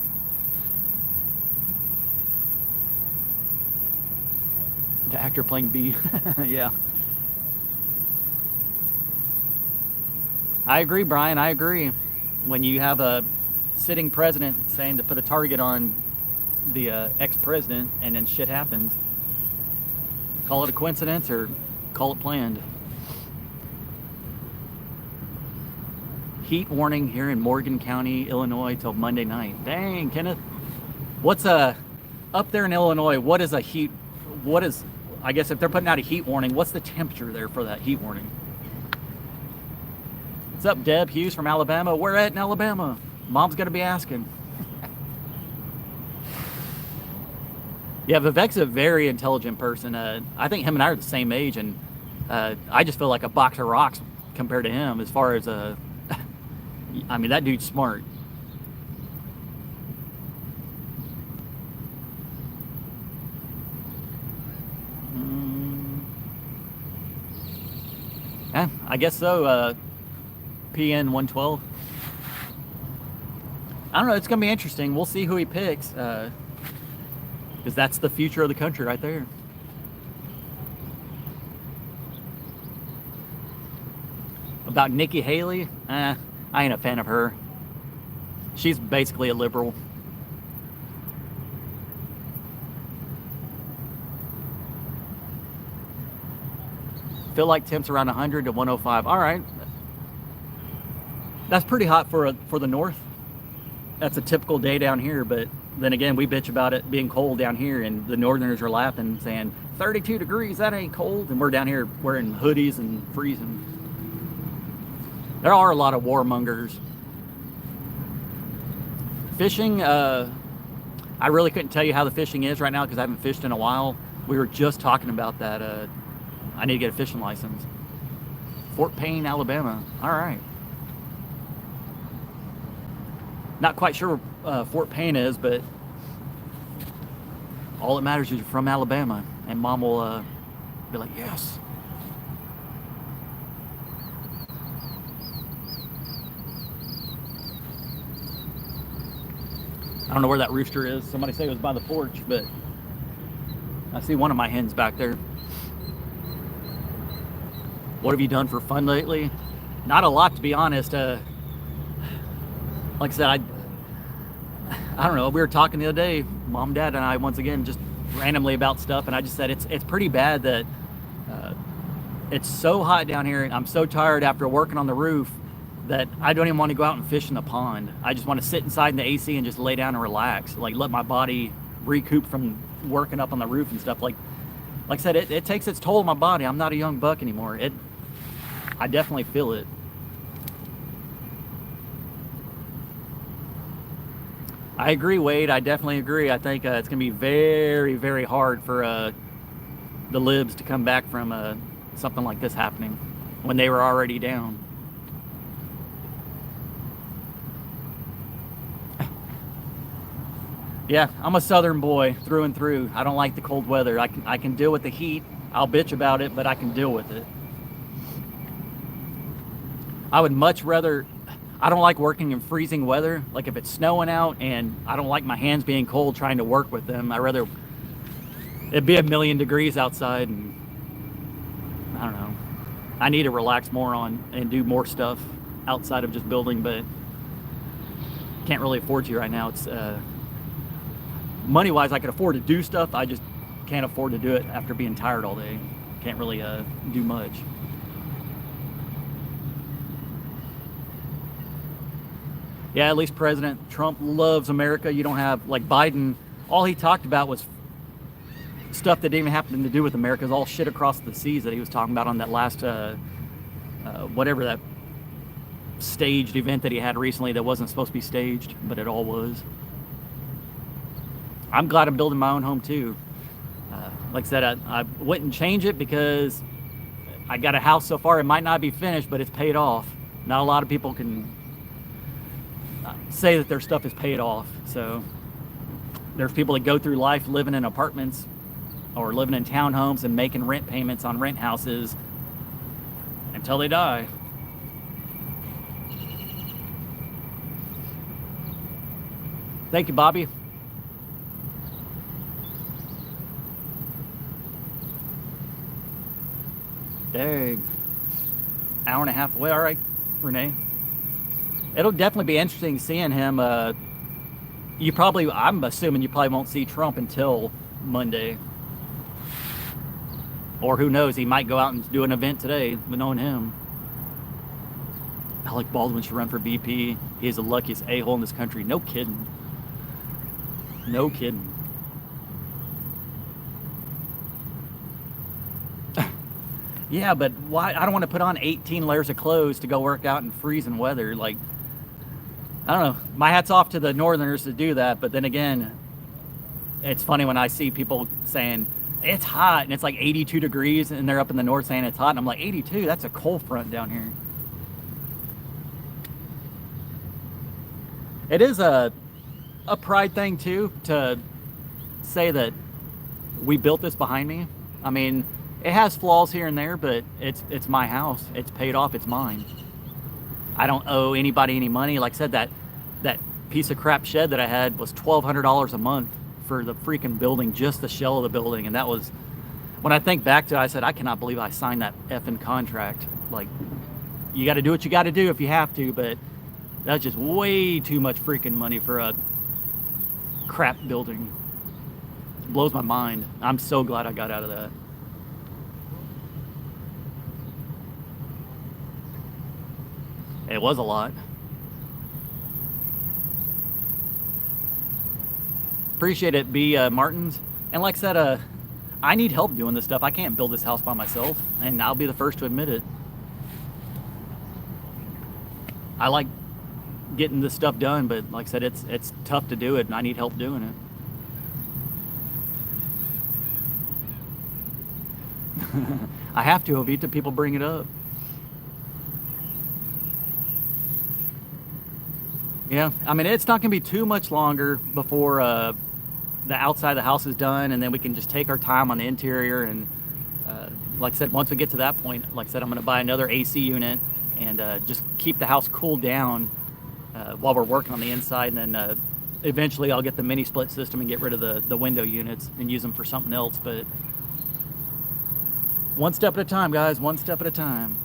The actor playing B. Yeah. I agree, Brian, I agree. When you have a sitting president saying to put a target on the ex-president, and then shit happens. Call it a coincidence or call it planned. Heat warning here in Morgan County, Illinois till Monday night. Dang, Kenneth. What's up there in Illinois? What is I guess if they're putting out a heat warning, what's the temperature there for that heat warning? What's up, Deb Hughes from Alabama? Where at in Alabama? Mom's gonna be asking. Yeah, Vivek's a very intelligent person. I think him and I are the same age, and I just feel like a box of rocks compared to him as far as I mean, that dude's smart. Yeah, I guess so. PN 112. I don't know. It's going to be interesting. We'll see who he picks. Because that's the future of the country right there. About Nikki Haley, I ain't a fan of her. She's basically a liberal. Feel like temps around 100 to 105. All right, that's pretty hot for the north. That's a typical day down here, but then again, we bitch about it being cold down here, and the northerners are laughing, saying 32 degrees, that ain't cold, and we're down here wearing hoodies and freezing. There are a lot of warmongers. Fishing, I really couldn't tell you how the fishing is right now because I haven't fished in a while. We were just talking about that. I need to get a fishing license. Fort Payne, Alabama. All right. Not quite sure where Fort Payne is, but all that matters is you're from Alabama, and Mom will be like, yes. I don't know where that rooster is. Somebody said it was by the porch, but I see one of my hens back there. What have you done for fun lately? Not a lot, to be honest. Like I said, I don't know. We were talking the other day, Mom, Dad, and I, once again, just randomly about stuff, and I just said it's pretty bad that it's so hot down here, and I'm so tired after working on the roof that I don't even want to go out and fish in the pond. I just want to sit inside in the AC and just lay down and relax, like let my body recoup from working up on the roof and stuff. Like I said, it takes its toll on my body. I'm not a young buck anymore. I definitely feel it. I agree, Wade. I definitely agree. I think it's going to be very, very hard for the libs to come back from something like this happening when they were already down. Yeah, I'm a southern boy through and through. I don't like the cold weather. I can deal with the heat. I'll bitch about it, but I can deal with it. I would much rather, I don't like working in freezing weather. Like if it's snowing out and I don't like my hands being cold trying to work with them. I'd rather it'd be 1,000,000 degrees outside, and I don't know. I need to relax more and do more stuff outside of just building, but can't really afford to right now. It's money-wise, I can afford to do stuff. I just can't afford to do it after being tired all day. Can't really do much. Yeah, at least President Trump loves America. You don't have, like Biden, all he talked about was stuff that didn't even happen to do with America. It's all shit across the seas that he was talking about on that last, whatever that staged event that he had recently that wasn't supposed to be staged, but it all was. I'm glad I'm building my own home too. Like I said, I wouldn't change it because I got a house so far. It might not be finished, but it's paid off. Not a lot of people can say that their stuff is paid off. So there's people that go through life living in apartments or living in townhomes and making rent payments on rent houses until they die. Thank you, Bobby. Dang. Hour and a half away. All right, Renee. It'll definitely be interesting seeing him. I'm assuming you probably won't see Trump until Monday. Or who knows, he might go out and do an event today, knowing him. Alec Baldwin should run for VP. He is the luckiest a-hole in this country. No kidding. No kidding. Yeah, but why? I don't want to put on 18 layers of clothes to go work out in freezing weather. Like, I don't know. My hat's off to the northerners to do that. But then again, it's funny when I see people saying it's hot and it's like 82 degrees and they're up in the north saying it's hot. And I'm like, 82? That's a cold front down here. It is a pride thing too to say that we built this behind me. I mean, it has flaws here and there, but it's my house. It's paid off. It's mine. I don't owe anybody any money. Like I said, that piece of crap shed that I had was $1,200 a month for the freaking building, just the shell of the building. And that was, when I think back to it, I said, I cannot believe I signed that effing contract. Like, you got to do what you got to do if you have to, but that's just way too much freaking money for a crap building. It blows my mind. I'm so glad I got out of that. It was a lot. Appreciate it, B. Martins. And like I said, I need help doing this stuff. I can't build this house by myself, and I'll be the first to admit it. I like getting this stuff done, but like I said, it's tough to do it, and I need help doing it. I have to, Ovita. People bring it up. Yeah, I mean, it's not going to be too much longer before the outside of the house is done, and then we can just take our time on the interior. And like I said, once we get to that point, like I said, I'm going to buy another AC unit and just keep the house cooled down while we're working on the inside. And then eventually I'll get the mini split system and get rid of the window units and use them for something else. But one step at a time, guys, one step at a time.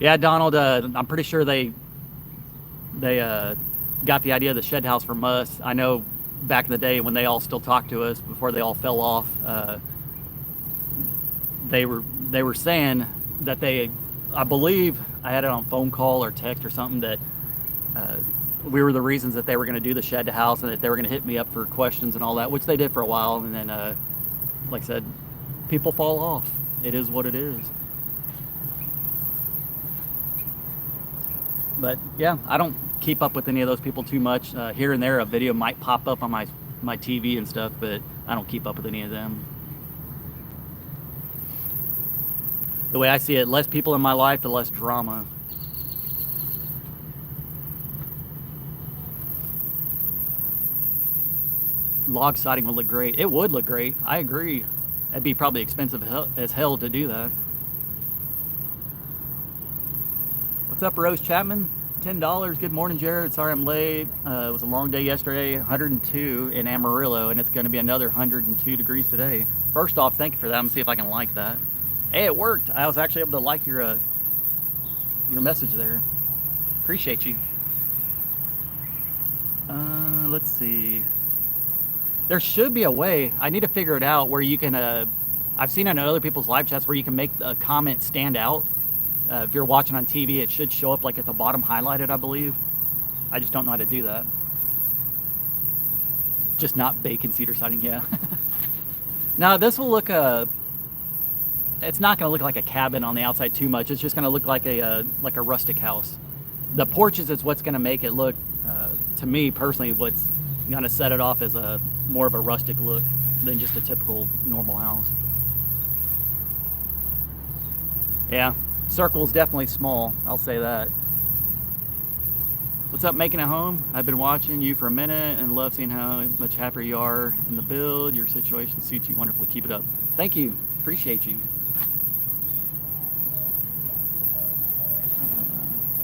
Yeah, Donald, I'm pretty sure they got the idea of the shed house from us. I know back in the day when they all still talked to us before they all fell off, they were saying that I believe I had it on phone call or text or something that we were the reasons that they were going to do the shed house, and that they were going to hit me up for questions and all that, which they did for a while. And then, like I said, people fall off. It is what it is. But yeah, I don't keep up with any of those people too much. Here and there, a video might pop up on my TV and stuff, but I don't keep up with any of them. The way I see it, less people in my life, the less drama. Log siding would look great. It would look great. I agree. It'd be probably expensive as hell to do that. What's up, Rose Chapman? $10. Good morning, Jared. Sorry I'm late. It was a long day yesterday. 102 in Amarillo, and it's going to be another 102 degrees today. First off, thank you for that. I'm going to see if I can like that. Hey, it worked. I was actually able to like your message there. Appreciate you. Let's see. There should be a way. I need to figure it out where you can. I've seen it in other people's live chats where you can make a comment stand out. If you're watching on TV, it should show up like at the bottom highlighted, I believe. I just don't know how to do that. Just not bacon cedar siding, yeah. Now this will look it's not going to look like a cabin on the outside too much. It's just going to look like a rustic house. The porches is what's going to make it look, to me personally, what's going to set it off as a more of a rustic look than just a typical normal house. Yeah. Circle's definitely small, I'll say that. What's up, Making a Home? I've been watching you for a minute and love seeing how much happier you are in the build. Your situation suits you wonderfully. Keep it up. Thank you. Appreciate you.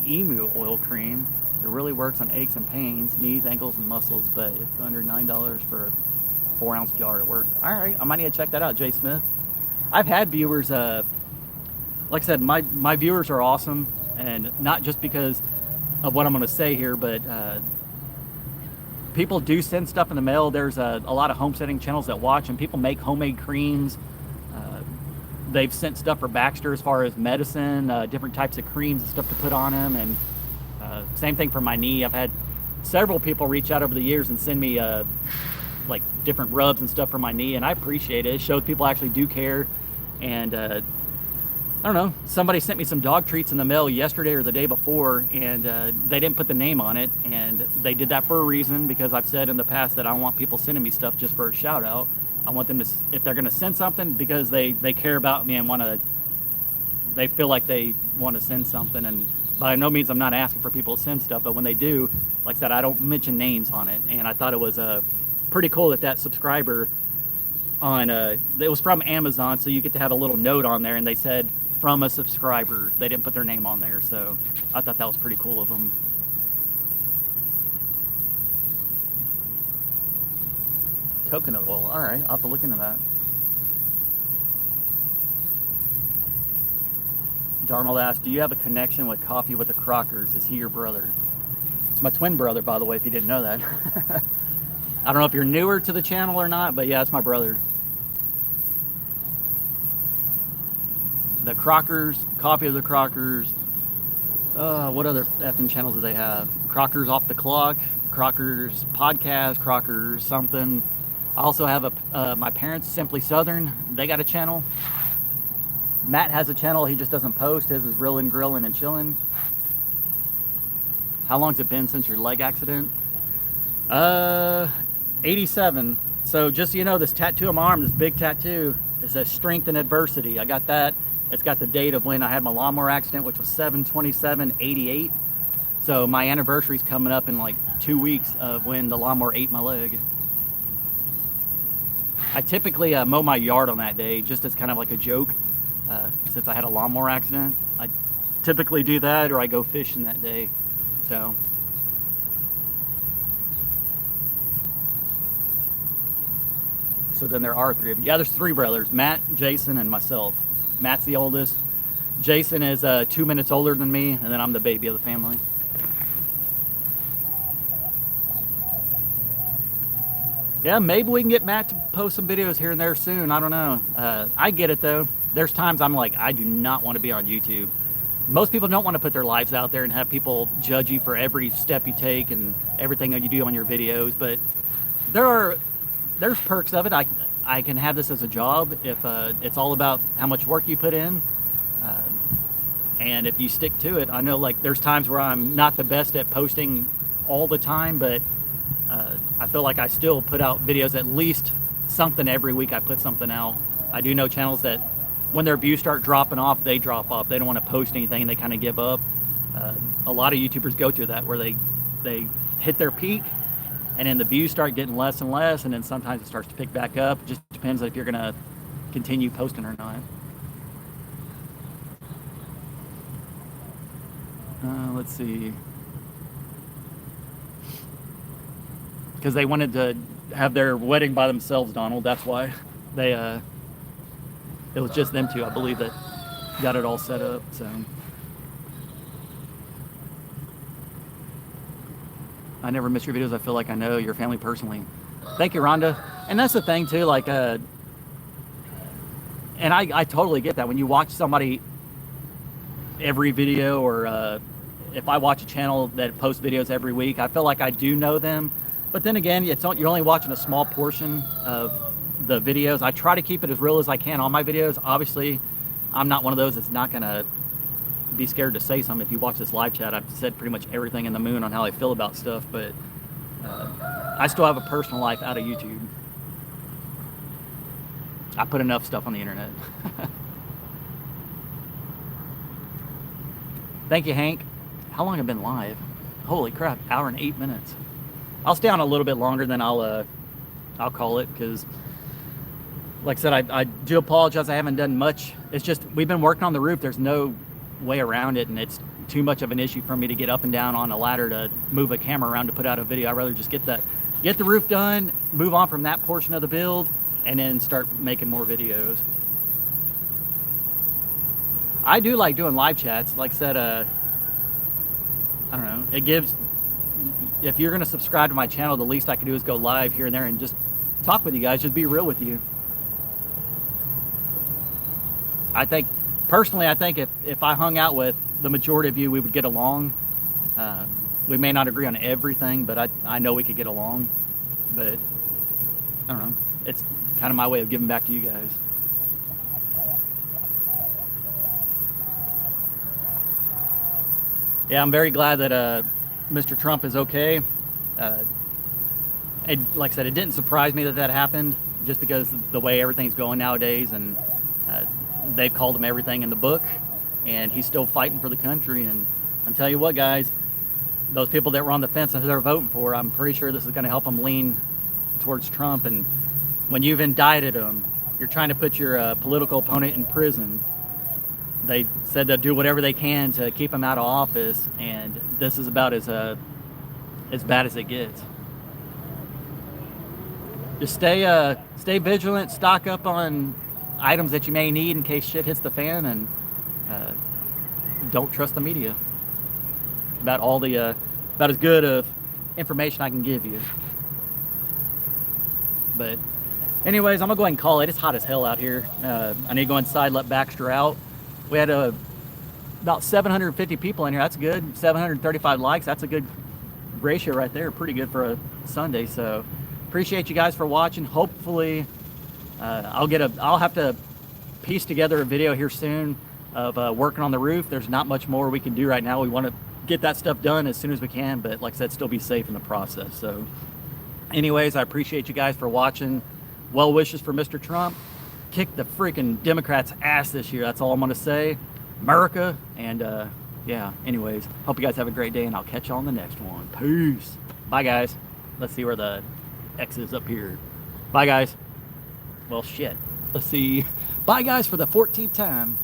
Emu oil cream. It really works on aches and pains, knees, ankles, and muscles, but it's under $9 for a 4-ounce jar. It works. All right, I might need to check that out, Jay Smith. I've had viewers... like I said, my viewers are awesome, and not just because of what I'm going to say here, but people do send stuff in the mail. There's a lot of homesteading channels that watch, and people make homemade creams. They've sent stuff for Baxter as far as medicine, different types of creams and stuff to put on him, and same thing for my knee. I've had several people reach out over the years and send me like different rubs and stuff for my knee, and I appreciate it. It shows people actually do care, and I don't know, somebody sent me some dog treats in the mail yesterday or the day before, and they didn't put the name on it, and they did that for a reason, because I've said in the past that I don't want people sending me stuff just for a shout out. I want them to, if they're going to send something, because they care about me and they feel like they want to send something. And by no means I'm not asking for people to send stuff, but when they do, like I said, I don't mention names on it. And I thought it was pretty cool that subscriber on, it was from Amazon, so you get to have a little note on there, and they said, from a subscriber. They didn't put their name on there, so I thought that was pretty cool of them. Coconut oil, all right, I'll have to look into that. Donald asked, do you have a connection with Coffee with the Crockers? Is he your brother? It's my twin brother, by the way, if you didn't know that. I don't know if you're newer to the channel or not, but yeah, it's my brother. The Crockers, Coffee of the Crockers. What other effing channels do they have? Crocker's Off the Clock, Crocker's Podcast, Crocker's something. I also have my parents, Simply Southern. They got a channel. Matt has a channel. He just doesn't post. His is Reelin', Grillin', and Chillin'. How long's it been since your leg accident? 87. So just so you know, this tattoo on my arm, this big tattoo, it says Strength in Adversity. I got that. It's got the date of when I had my lawnmower accident, which was 7/27/88. So my anniversary's coming up in like 2 weeks of when the lawnmower ate my leg. I typically mow my yard on that day, just as kind of like a joke, since I had a lawnmower accident. I typically do that, or I go fishing that day. So then there are 3 of you. Yeah, there's 3 brothers, Matt, Jason, and myself. Matt's the oldest. Jason is 2 minutes older than me, and then I'm the baby of the family. Yeah, maybe we can get Matt to post some videos here and there soon. I don't know. I get it, though. There's times I'm like, I do not want to be on YouTube. Most people don't want to put their lives out there and have people judge you for every step you take and everything that you do on your videos, but there's perks of it. I can have this as a job if it's all about how much work you put in, and if you stick to it. I know, like, there's times where I'm not the best at posting all the time, but I feel like I still put out videos, at least something every week. I put something out. I do know channels that when their views start dropping off, they drop off. They don't want to post anything and they kind of give up. A lot of YouTubers go through that, where they hit their peak, and then the views start getting less and less, and then sometimes it starts to pick back up. It just depends if you're going to continue posting or not. Let's see. Because they wanted to have their wedding by themselves, Donald. That's why it was just them 2, I believe, that got it all set up. So I never miss your videos. I feel like I know your family personally. Thank you, Rhonda. And that's the thing too, like, and I totally get that. When you watch somebody every video, or if I watch a channel that posts videos every week, I feel like I do know them. But then again, you're only watching a small portion of the videos. I try to keep it as real as I can on my videos. Obviously, I'm not one of those that's not gonna be scared to say something. If you watch this live chat, I've said pretty much everything in the moon on how I feel about stuff, but I still have a personal life out of YouTube. I put enough stuff on the internet. Thank you, Hank. How long have I been live? Holy crap, hour and 8 minutes. I'll stay on a little bit longer, then I'll call it, because like I said, I do apologize. I haven't done much. It's just we've been working on the roof. There's no way around it, and it's too much of an issue for me to get up and down on a ladder to move a camera around to put out a video. I'd rather just get the roof done, move on from that portion of the build, and then start making more videos. I do like doing live chats. Like I said, I don't know, it gives, if you're going to subscribe to my channel, the least I can do is go live here and there and just talk with you guys, just be real with you. Personally, I think if I hung out with the majority of you, we would get along. We may not agree on everything, but I know we could get along. But I don't know, it's kind of my way of giving back to you guys. Yeah, I'm very glad that Mr. Trump is okay. Like I said, it didn't surprise me that happened, just because the way everything's going nowadays, and they've called him everything in the book, and he's still fighting for the country. And I'm telling you what, guys, those people that were on the fence and who they're voting for, I'm pretty sure this is going to help them lean towards Trump. And when you've indicted them, you're trying to put your political opponent in prison. They said they'll do whatever they can to keep him out of office, and this is about as bad as it gets. Just stay vigilant, stock up on items that you may need in case shit hits the fan, and don't trust the media. About all the about as good of information I can give you. But anyways, I'm gonna go ahead and call it. It's hot as hell out here. I need to go inside, let Baxter out. We had about 750 people in here. That's good. 735 likes. That's a good ratio right there. Pretty good for a Sunday. So appreciate you guys for watching. Hopefully I'll have to piece together a video here soon of working on the roof. There's not much more we can do right now. We want to get that stuff done as soon as we can, but like I said, still be safe in the process. So anyways, I appreciate you guys for watching. Well wishes for Mr. Trump. Kick the freaking Democrats' ass this year. That's all I'm going to say. America. And yeah, anyways, hope you guys have a great day, and I'll catch you on the next one. Peace. Bye, guys. Let's see where the X is up here. Bye, guys. Well, shit. Let's see. Bye, guys, for the 14th time.